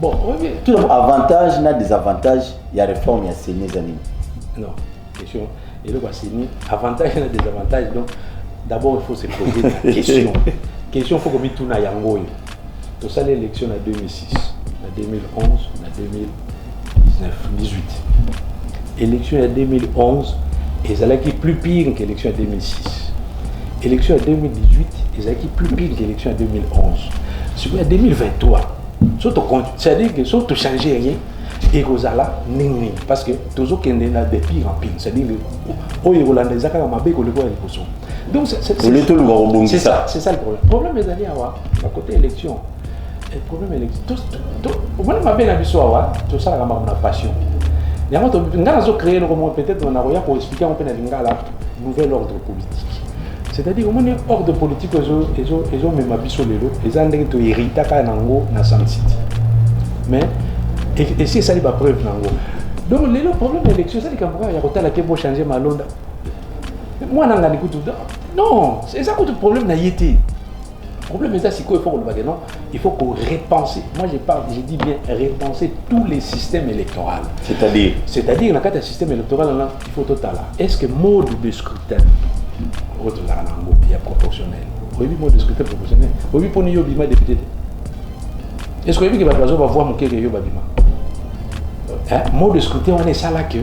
Bon, oui. Tout avantage n'a des avantages, il y a réforme et Asseni Zanini. Non, question. Et le Asseni, avantage n'a des avantages donc d'abord il faut se poser la question. Question faut que tout na yango. Tout ça l'élection en 2006, en 2011, en 2019, 18. Élection en 2011, ils allaient qui plus pire que l'élection en 2006. Élection en 2018, ils allaient qui plus pire que l'élection en 2011. C'est en 2023. C'est-à-dire que si tu changes rien, et vous allez ning parce que toujours qu'il y a des pires en pire. C'est-à-dire que les Hollandais ont fait des donc c'est ça le problème. Le problème est d'aller à côté élection. Le problème est l'élection. Tout le monde bien habitué à tout ça la passion. Il y a créé peut-être on a pour expliquer un peu la nouvel ordre politique. C'est-à-dire on est ordre politique ils ont même habitué les gens ont hérité na San City. Mais et si ça n'est pas preuve nango. Donc le problème de l'élection c'est qu'il y a la pour changer ma londe. Moi, non, c'est ça le problème. Le problème est qu'il faut qu'on le bague, non. Il faut qu'on repense. Moi, je dis bien repenser tous les systèmes électoraux. C'est-à-dire, dans le système électoral, il faut tout à l'heure. Est-ce que mode de scrutin, il y a proportionnel? Oui, mode de scrutin proportionnel. Oui, pour nous, il y a député. Est-ce que vous va voir mon kéré yo babima? Mode de scrutin, on est ça là que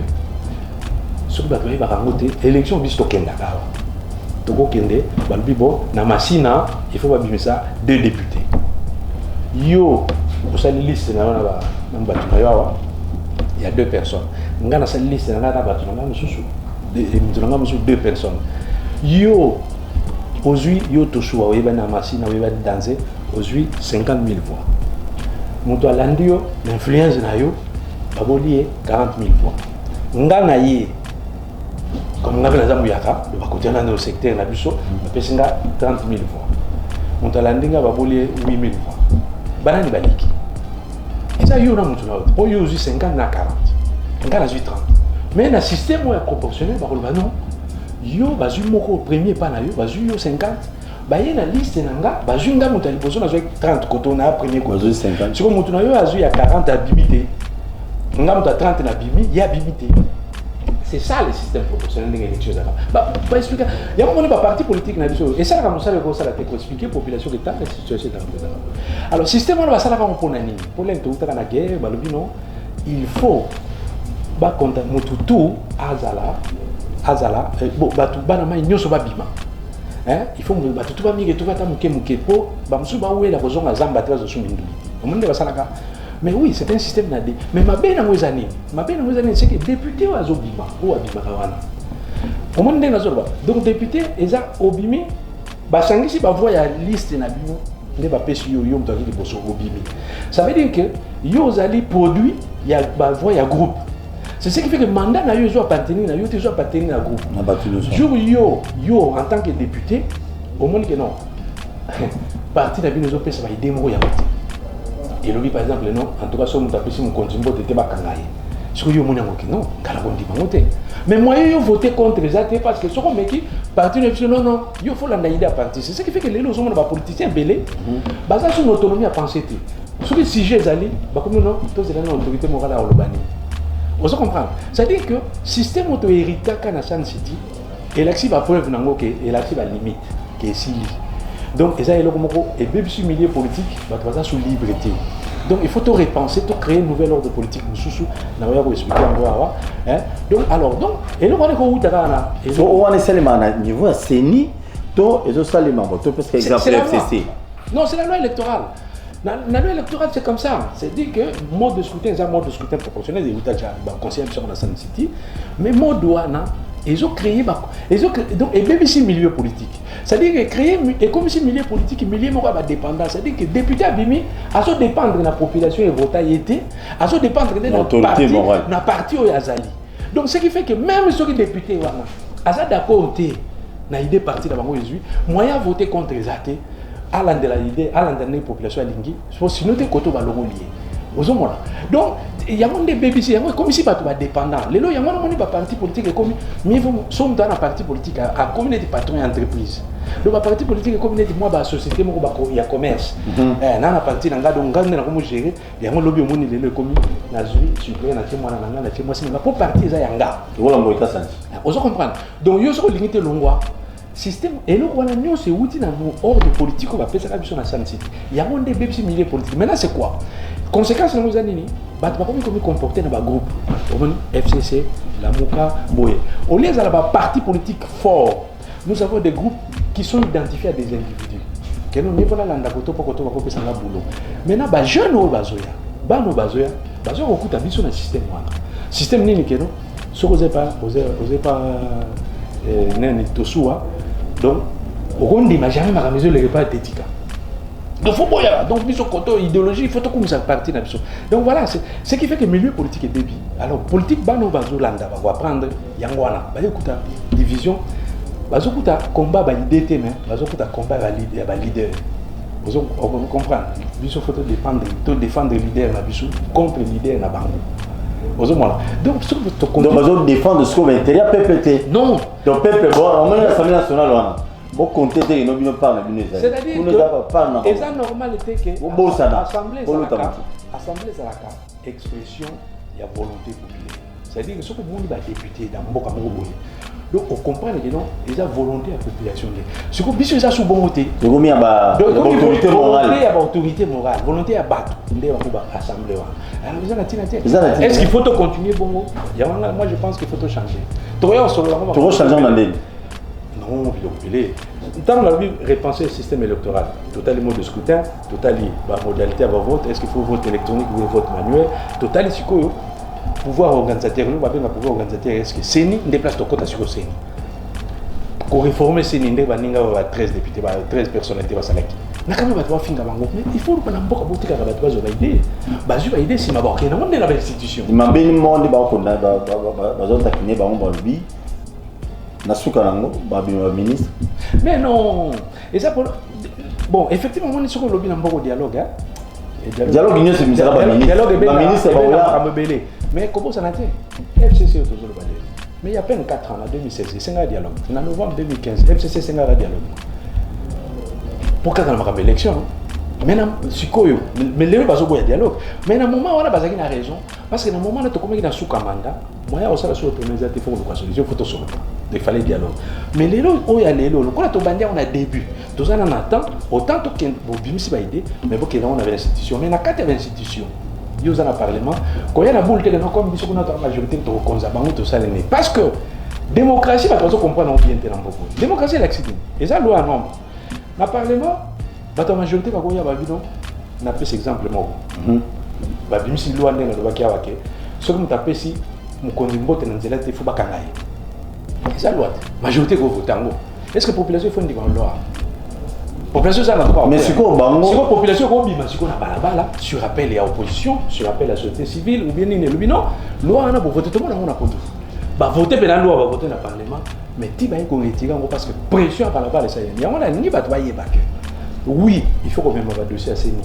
ce que vous va raconter, élection bis token d'accord. Toko kende, balbibo, na masina, il faut babime ça 2 députés. Yo, vous savez liste na il y a 2 personnes. Ngana sa liste na batu na mususu. Mususu 2 personnes. Yo, aujourd'hui yo toshua oyeba na masina oyeba danser, aujourd'hui 50 000 voix. Moto alandio l'influence na yo babolié 40 000 voix. Ngana ye comme on a dans Zamuyaka, le côté dans le secteur na biso, pesinga 30 000 voix. Moto alandinga babolié 8 000 voix. Banani baliki. Et ça yo na moto na po yo aussi 50 na 40. Ngana 30. Mais na système est proportionnel ba non. Yo bazu moko premier pas na yo, bazu yo 50. Ba y na liste nanga bazu nga moto liboso na 30 koto na premier koto 50. Si moto na yo azu ya 40 à bimité. Nga moto 30 na bimi, ya bimité. C'est ça le système proportionnel de l'élection. Pas expliquer. Il y a un moment parti politique na biso. Et ça comme ça le gros ça la te expliquer population que ta situation dans. Alors système on va ça la va pour nani. Pour l'interrompre la guerre, balobino, il faut ba konta mututu azala bon batu bana mai nyoso babima. Il faut batu tu ba mige tu va ta muke po ba musu ba we la kozonga zamba trazo sumindu. On monde ba salaka. Mais oui, c'est un système nadé. Mais ma belle dans années, c'est que député ou azobima ou abima kawana. Comment on dit nazoba? Donc député eza obimi, ba sangisi ba voix ya liste na bimo, ne ba pesi yo yo mtaki liboso obimi. Ça veut dire que yo zali produit ya ba voix ya groupe. C'est ce qui fait que le mandat na yo zo appartenir na yo te zo appartenir à groupe. Na battu nous. Jour yo en tant que député, au monde que non. Parti na bino zo pesa ba idemo ya côté. Et lui par exemple non, en tout cas si on t'a pris mon contribution de te bakangaye. Ce que yo mon yango non, kala kondi bangote. Mais moi yo voter contre les athées parce que ce qu'on met qui parti non, yo faut l'anaïder à partir. C'est ce qui fait que les gens sont des politiciens belés. Basé sur l'autonomie à penser. Sur les sujets ali, bah comme non, tous les autorité morale à Olobani. On se comprend. C'est-à-dire que système auto-hérité quand à San City, et l'axi va preuve nango que et l'axi va limite que est si. Donc, et ça, et même si milieu politique, bah, tu vas ça sous liberté. Donc, il faut tout repenser, tout créer une nouvelle ordre politique. Donc, alors, donc, et là, on est où là? On est seulement à niveau CENI, toi, et ça, les membres, parce que exemple FCC. Non, c'est la loi électorale. La loi électorale, c'est comme ça. C'est-à-dire que mode de scrutin, c'est un mode de scrutin proportionnel, et vous conseiller sur la Sun City, mais mode douane, ils ont créé, donc, et même ici, milieu politique. C'est-à-dire que créer, et comme si milieu politique, milieu dépendant, c'est-à-dire que député Abimi, à se dépendre de la population et voter, à se dépendre de notre parti au Yazali. Donc, ce qui fait que même ceux qui députés, à ça d'accord, na idée parti d'abord Jésus, moyen voter contre les athées, à l'idée, à l'intérêt population à Lingui, sinon t'es côté ballon lié. Donc, il y a des bébés, comme si tu es dépendant. Les lois, il y a un parti politique comme mais vous sommes dans un parti politique à communauté patron et entreprise. Donc, un parti politique comme moi, la société, il y a commerce. Dans un parti, dans un gérer, il y a un lobby au monde, il y a comme pour partir, il y a un gars. Vous comprenez? Donc, il y a limité l'ongwa. Système et là on a nous c'est outil dans nos ordres politiques on va faire ça comme sur la Sun City. Il y a des bébés milieux politiques. Maintenant c'est quoi? Conséquence nous années bah tu vas comment comporter dans un groupe FCC, la Mouka, Boye. Au lieu d'avoir un parti politique fort, nous avons des groupes qui sont identifiés à des individus. Que nous niveau là l'anda koto pour faire ça boulot. Maintenant bah jeunes au bazoya, bah nos bazoya on coûte à biso dans système voilà. Système nini que non? Ce que osez pas nani tosua. Donc, on ne dit jamais ma mesure les repas d'éthique. Donc, faut boire. Donc, biso côté idéologie, il faut tout comme ça partir dans donc voilà, c'est ce qui fait que le milieu politique est débile. Alors, politique, bano bazolanda, va prendre yangwana, va écouter division, va écouter combat, va idée, mais va écouter combat, va leader. Vous comprenez? Biso faut défendre le leader na biso contre le leader na bango. Donc, défendre ce qu'on va intérieur PPT. Non. Donc, peuple, bon, on met l'Assemblée nationale. Bon, compter, il n'y a pas de c'est-à-dire que et ça normal était que l'Assemblée Zalaka, expression, il y a volonté populaire. C'est-à-dire que ce que vous avez député dans Mboka Mboka, donc on comprend que non, il y a volonté à la population. Ce que vous avez sous bon côté. Il y a autorité morale. Il y a autorité morale, volonté à battre. Il y a l'Assemblée. Alors, est-ce qu'il faut continuer bon? Moi, je pense qu'il faut changer. Tu vas changer en année. Non, tant on a vu repenser le système électoral, total mode de scrutin, total modalité à vote, est-ce qu'il faut vote électronique ou vote manuel, total pouvoir organisateur, nous avons un pouvoir organisateur, est-ce que CENI déplace ton côté sur le CENI? Pour réformer CENI, il y a 13 députés, 13 personnalités, mais il faut que nous ayons une idée. Une idée, c'est que nous avons une institution. Il m'a bien demandé de Nasukarango, ministre. Mais non, et ça pour bon, effectivement, on est sur le lobby dans le dialogue. Dialogue, il y a ce ministre. Mais comment ça n'a été? FCC autour de le mais il y a à peine 4 ans, en 2016, c'est un dialogue. En novembre 2015, FCC c'est un dialogue. Pourquoi dans la élection? Maintenant, mais les gens ont un dialogue. Mais dans le moment où on a besoin de raison, parce que dans le moment où on a sous mandat, moi, on a sur l'organisation, il faut solution, il faut sur il fallait dialogue. Mais les gens où il y a les gens, quand on a début, tout ça on attend, autant que vous bimsi va aider, mais vous on avait l'institution, mais il y a 4 institutions. Il y a un parlement, quand il y a la boule, comme il y a une majorité de tout ça, parce que démocratie, la personne comprend non bien beaucoup. Démocratie, c'est l'accident. Et ça, loi nombre. Dans le parlement, la majorité va y avoir on a fait cet exemple. Même si loi n'est pas là, ce que nous tapons si nous conduisons dans la il faut pas qu'on aille. C'est la loi. La majorité va voter. Est-ce que la population fait une loi? La population ça n'a pas. Mais c'est quoi la population qui a sur appel et à opposition, sur appel à la société civile, ou bien non, loi on a pour voter tout le monde on a pour tout. Bah voter pour la loi, va voter dans le parlement, mais tu vas qu'on retire parce que pression par la balle ça y est. On a ni va toi y oui, il faut quand même avoir dossier à CENI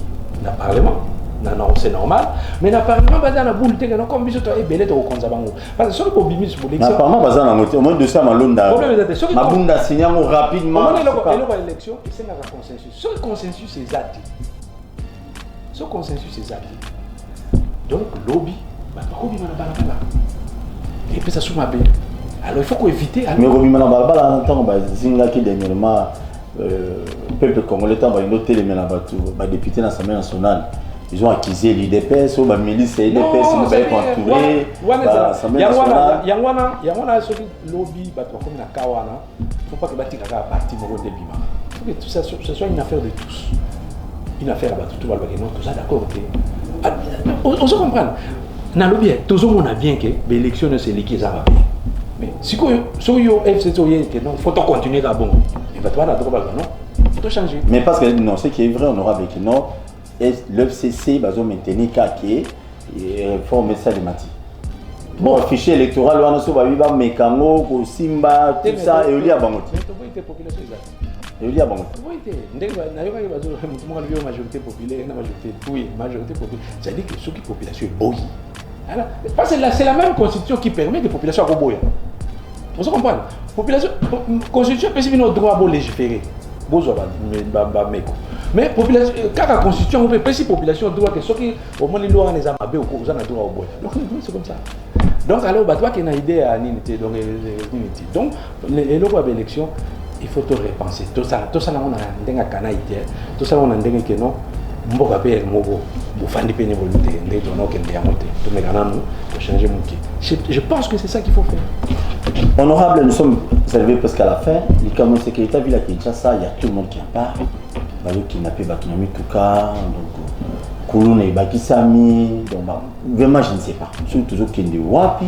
dans le parlement. Non, c'est normal. Mais dans le parlement, il y a une boule de comme si tu as belé au Konzabango. Parce que ce que bimis pour l'élection. Apparemment, il y a au moins 200 malonda. Ma bunda signé rapidement. L'élection, c'est un consensus. Ce consensus, c'est zati. Ce consensus, c'est zati. Donc, lobby, et puis ça sous ma belle. Alors, il faut qu'on évite. Mais Robi Manabala, on entend, Zingaki dernièrement. Peuple congolais va noter les députés dans l'Assemblée nationale. Ils ont accusé l'IDPS, la milice et l'IDPS, ils ont entouré l'Assemblée nationale. Il y a un lobby, comme la Kawana, il ne faut pas que le parti de Bima. Il faut que tout ça, ce soit une affaire de tous. Une affaire à tout ça d'accord. On se comprend. Dans le lobby, tout le monde a bien que l'élection c'est l'équipe à mais si vous avez FCC, il faut continuer à bon. Il va te droit non. Il faut changer. Mais parce que non, ce qui est vrai, on aura avec non, l'FCC va maintenir Kaki et réformer ça les mati. Bon, fichier électoral, on a sur Babiba, Mekango, Simba, tout ça, et il y a Bangot. Mais tu vois, il y a population exacte. Et il y a Bangot. Oui, il y a une majorité populaire, une majorité populaire. C'est-à-dire que ceux qui population est bouillie. Parce que c'est la même constitution qui permet que la population soit bouillie. Vous comprenez? La constitution peut avoir le droit de légiférer. Mais population, quand la constitution peut la population doit que ceux qui au moins les lois les amabés ou droit au bois. Donc c'est comme ça. Donc alors toi qui a une idée à l'unité donc les lois d'élection il faut te repenser tout ça on a ndenga kanaïté tout ça on a ndenga que non mboka pe mogo bufandi pe volonté ndeto no kende ya monter to megana nous pour changer mon qui. Je pense que c'est ça qu'il faut faire. Honorable, nous sommes élevés parce qu'à la fin, les caméras de sécurité à Villa Kinshasa, il y a tout le monde qui en parle. Il y a qui n'a pas Bakinami Touka, donc Koulouna et Bakisami, donc vraiment je ne sais pas. Ils sont toujours Kende Wapi,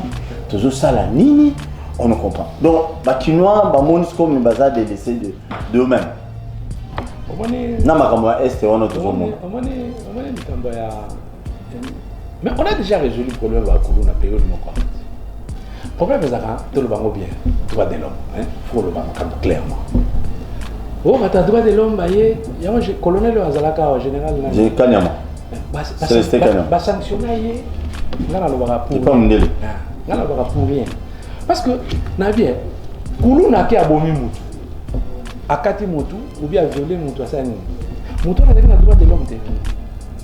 toujours Salanini, on ne comprend. Donc Bakinois, Bamonis comme les bazar des décès d'eux-mêmes. Non, ma est on a toujours monde. Mais on a déjà résolu le problème avec Koulouna période de le problème est que tout le monde bien, droit de l'homme, il faut le voir clairement. Oh, mais droit de l'homme, il y a un colonel Azalaka, général. J'ai Kanyama. C'est Kanyama. Sanctionner, il y a pour rien. Parce que, Nabien, Koulou n'a qu'à abomi moutou. akati motu ou bien violer motu ça ni motu na na droit de l'homme te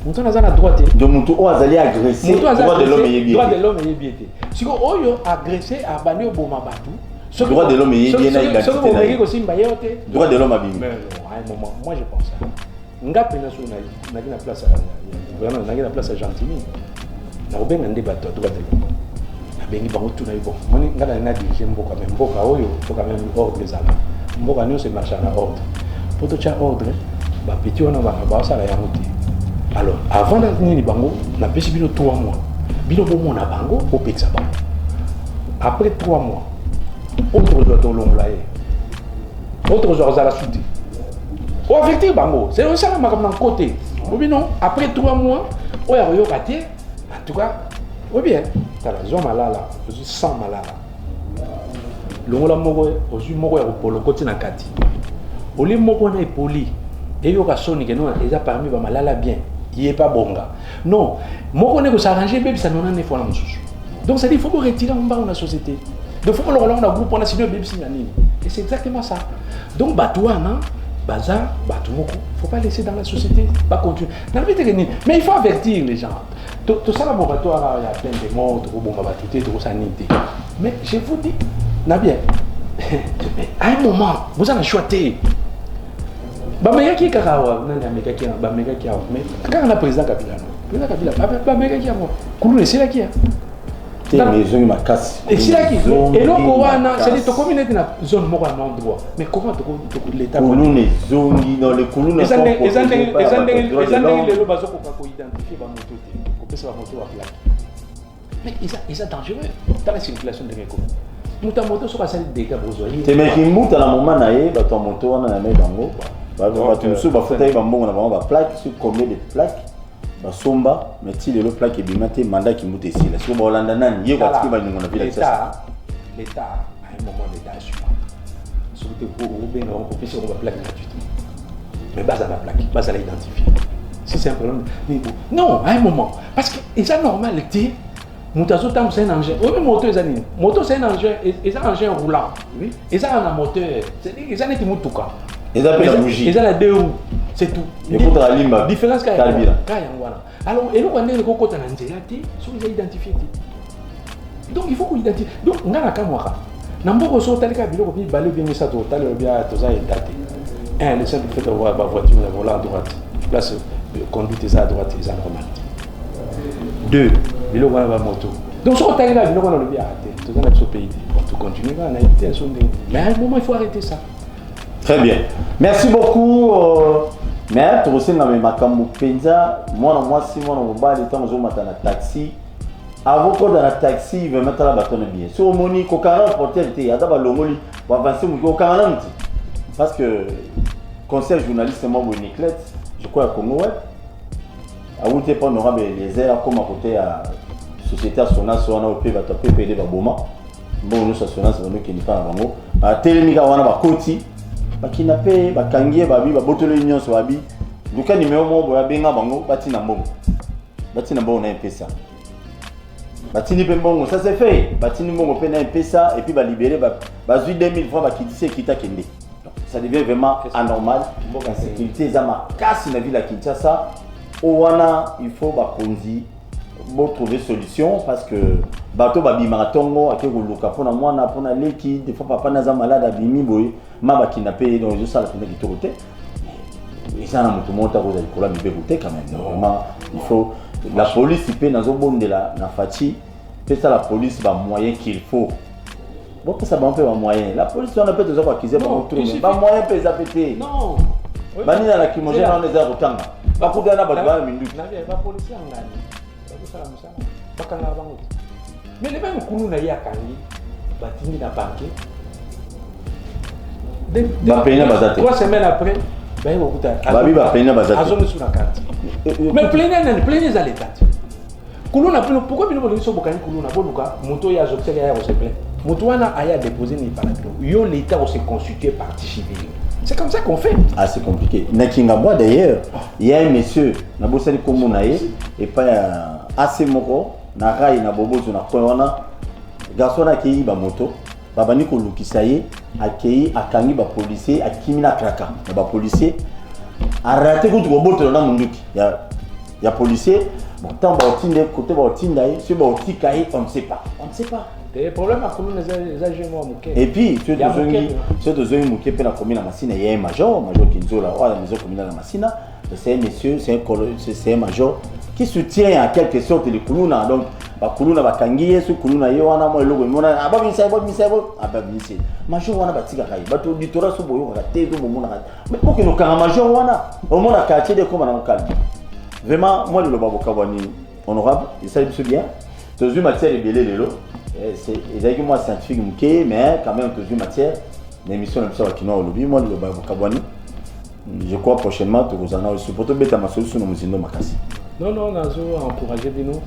motu na na droit te donc motu o azali agresser droit de l'homme et bien droit de l'homme et bien te siko oyo agresser abani oboma batu droit de l'homme et bien na identité droit de l'homme a bien mais à un moment moi je pense ça ngapi na so na na place vraiment na place à Gentilly na obenga ndé bato droit de l'homme bengi bango tuna yo moni ngala na dirige mboka mais mboka oyo to quand même ordre les ala mboka nyo c'est marcher à ordre pour to cha ordre ba petit on va ça la yamuti alors avant de venir bango na pesi bino 3 mois bino bo na bango au pexa bango après 3 mois autre doit to longlaye autre genre la suite au affecter bango c'est ça ma comme côté ou bien non après 3 mois o ya yo katé en tout cas ou bien tala zo malala ozu sans malala longola moko ozu moko ya polo koti na kati oli moko na epoli eyo ka soni ke non eza parmi ba malala bien il est pas bonga non moko ne ko s'arranger bébé ça nona ne fois na mususu donc ça dit il faut retirer en bas dans la société de faut longola na groupe on a sinon bébé sinani et c'est exactement ça donc batouana bazar batumoko faut pas laisser dans la société pas continuer mais il faut avertir les gens tout ça laboratoire il y a plein de morts tout bon batouté tout ça nité mais je vous dis na bien à un moment vous en choisir ba mega ki kakawa nanga mega ki ba mega ki mais quand on a président Kabila ba mega ki moi kulu c'est là qui mais je me casse et c'est là qui et loko wana c'est to communauté na zone moko non droit mais comment l'état kulu les zones dans les kulu na sont les le bazo ko identifier ba moto ko pesa ba moto à plaque mais ils sont dangereux dans la circulation de l'éco muta moto so ka sali dégâts besoin te mais qui muta na moment na ye ba to moto wana na me bango ba to musu ba fota ba mbongo na ba plaque sur combien de plaques basomba mais ti le plaque ebimate mandat qui mute ici là sur Hollande nani yé kwa tiki ba ningo na village ça l'état à un moment l'état assure sur te pour bien on peut sur la plaque gratuitement mais base à la plaque base à l'identifier si c'est un problème non à un moment parce que et ça normal tu mutazo tam c'est un engin oui moto c'est un engin et ça engin roulant oui et ça un moteur c'est ils en est mutuka ils appellent la bougie ils ont la deux roues c'est tout et pour la limba différence quand alors et le on est le coco na nzela ti so ils identifié donc il faut qu'on identifie donc ngana kamwaka na mboko so talika biloko bi balé bien ça to talika bien to ça daté un le simple fait de voir ma voiture la volant à droite place conduite ça à droite c'est normal 2 biloko na ba moto donc so talika biloko na le bien arrêté to ça na so pays pour continuer na été son mais à un moment il faut arrêter ça. Très bien. Merci beaucoup. Mais tu sais, dans mes makambo penza, moi si moi on va aller temps on na taxi. Avant qu'on dans la taxi, il va mettre la bâton bien. Sur moni kokana porter te ada ba longoli, va avancer mu kokana mti. Parce que conseil journaliste moi Boniclet, je crois à Congo web. A où t'es pas honorable les airs comme à côté à société Sona Sona au pays va taper PD ba boma. Bon nous Sona c'est nous qui n'est pas avant. À télémiga wana ba koti. Bakinape bakangie babi babotolo nyonso babi luka numéro mo boya benga bango batina mbongo na mpesa batini pe mbongo ça c'est fait batini mbongo pe na mpesa et puis ba libérer bazui 2000 francs bakitise kita kende ça devient vraiment anormal la sécurité za makasi na ville ya Kinshasa owana il faut bakonzi bon trouver solution parce que bato babi maratongo akeko luka pona mwana pona leki des fois papa naza malade abimi boy mama kidnappé donc je ça la finale qui tourte et ça na mutu monta ko za likola bibe côté quand même vraiment il faut la police peut nazo bondela na fati peut ça la police ba moyen qu'il faut bon que ça ba un peu ba moyen la police on a peut toujours accuser ba trop ba moyen peut ça péter non bani na la kimogène on les a rotanga ba ko dana ba ba mindu na ba police ngani mais les mêmes coulons na yakangi batini na banque 3 semaines après ben okuta babi ba pena bazate azome sur la carte mais plein za l'état coulon na plein pourquoi bino bolo so bokani coulon na boluka moto ya jobsel ya se plaît moto wana aya déposer ni parapluie yo l'état on s'est constitué partie civile. C'est comme ça qu'on fait. Ah, c'est compliqué. Nakingabwa d'ailleurs, il y a un monsieur, na bosali komo na ye et pas assez moko na rai na bobo na kowana garçon na ki ba moto, babani ko lukisa ye accueilli akangi ba policier akimina kraka ba policier a raté contre robot dans munduki ya policier bon tant ba otinde côté ba otinde si ba otika on ne sait pas des problèmes à commune les agents moké et puis tu de zongi moké pe na commune na Masina il y a un major Kinzola à la maison communale de Masina c'est un monsieur c'est un major qui soutient en quelque sorte les kuluna donc ba kuluna ba kangiye su kuluna yo wana mo logo mona ababisebo major wana batika kai bato ditora so boyo ka tezo mo mona mais pour que no kanga major wana au mona quartier de comme na calme vraiment moi le baboka wani honorable il s'est bien toujours matière de belé lelo c'est exactement scientifique muké mais quand même toujours matière l'émission de ça qui no lobby moi le baboka wani je crois prochainement tu vous en a aussi pour te mettre ma solution no muzindo makasi. Non, on a encouragé de nous.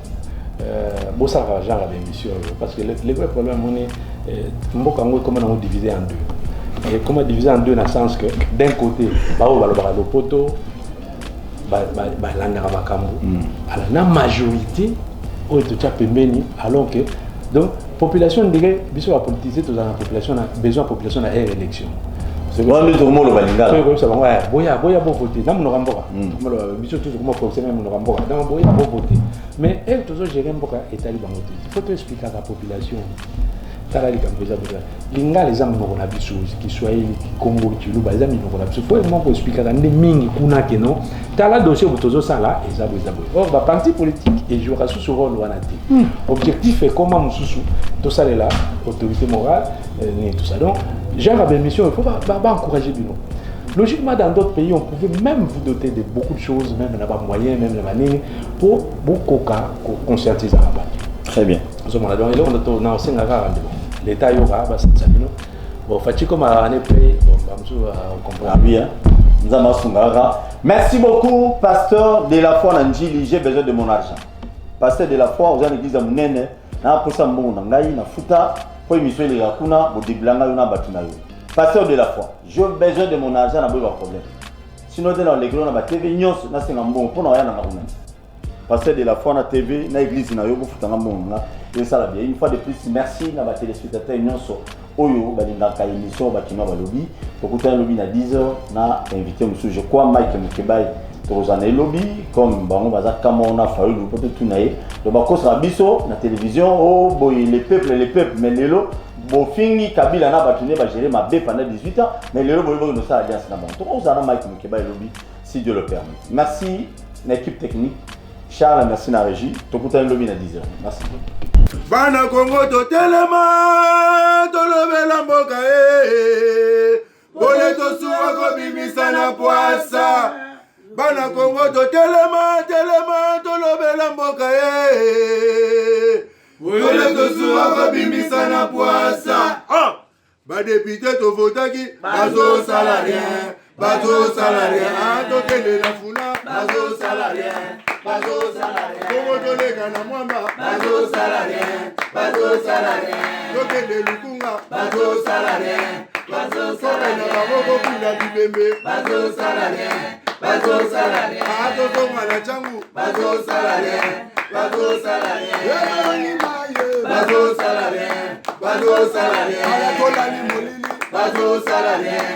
Bon, ça va, genre l'émission. Parce que le vrai problème, on est. Comment on divisé en deux. Et comment diviser en deux dans le sens que d'un côté, le poteau, la majorité, alors que. Donc, population dirait, bisous à politiser, toute la population a besoin de population à élection. C'est bon, le tourment le balinga. Boya bon voter. Dans mon rambora. Biso tout comment fonctionner mon rambora. Dans boya bon voter. Mais elle toujours gérer mboka état libre voter. Il faut te expliquer à la population. Tala li kampoza boya. Linga les amis ngona biso qui soit Congo tu lu bazami ngona biso. Faut vraiment pour expliquer à ndé mingi kuna ke non. Tala dossier botozo ça là et ça boya. Or ba parti politique et jouera sous ce rôle wana té. Objectif est comment mususu tout ça là autorité morale et tout ça donc genre à mission, il faut pas encourager du nom. Logiquement, dans d'autres pays, on pouvait même vous doter de beaucoup de choses, même n'a pas moyen, même la manière, pour beaucoup de conscientiser la base. Très bien. Donc, on a aussi un rendez-vous. L'État, il y aura, bon, Fatih, comme à l'année près, on comprend. Bien. Merci beaucoup, pasteur de la foi Nanjili. J'ai besoin de mon argent. Pasteur de la foi, vous avez l'église à Mounene, pour ça, na futa. Pasteur de la foi, j'ai besoin de mon argent, n'a pas de problème. Sinon, dans les gros, on a TV, nous sommes bon pour nous rien à Pasteur de la foi, na TV, na église, na yobo, foutant bon, et ça la bien. Une fois de plus, merci na téléspectateurs, nous sommes oyo, balingaka émission, bakino balobi. Pour écouter un lobby na 10h, na invité monsieur, je crois Mike Mukebai. Tozane lobby comme bango baza kamona faulu peut tout naé le bakos rabiso na télévision oh boy les peuples mais lelo bo fingi kabila na batune ba gérer ma bé pendant 18 ans mais lelo boy boy no ça alliance na bon to ozana Mike Mukeba lobby si Dieu le permet. Merci l'équipe technique Charles, merci na régie to kuta lobby na 10h merci. Bana Congo to telema to lobela mboka ole to suwa ko bimisa na poasa. Bana Congo to telema to lobela mboka ole to suwa ko bimisa na poasa. Ba député to votaki bazo salarien to tele la funa bazo salarien Congo to lega na mwamba bazo salarien to tele lukunga bazo salarien na baboko kula bibembe bazo salarien Ato na changu bazo salarien Ayatola ni molili bazo salarien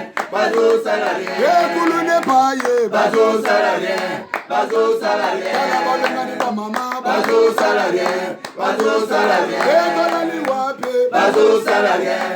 Kulune paye bazo salarien Kala balengani ba mama bazo salarien Tola ni wape bazo salarien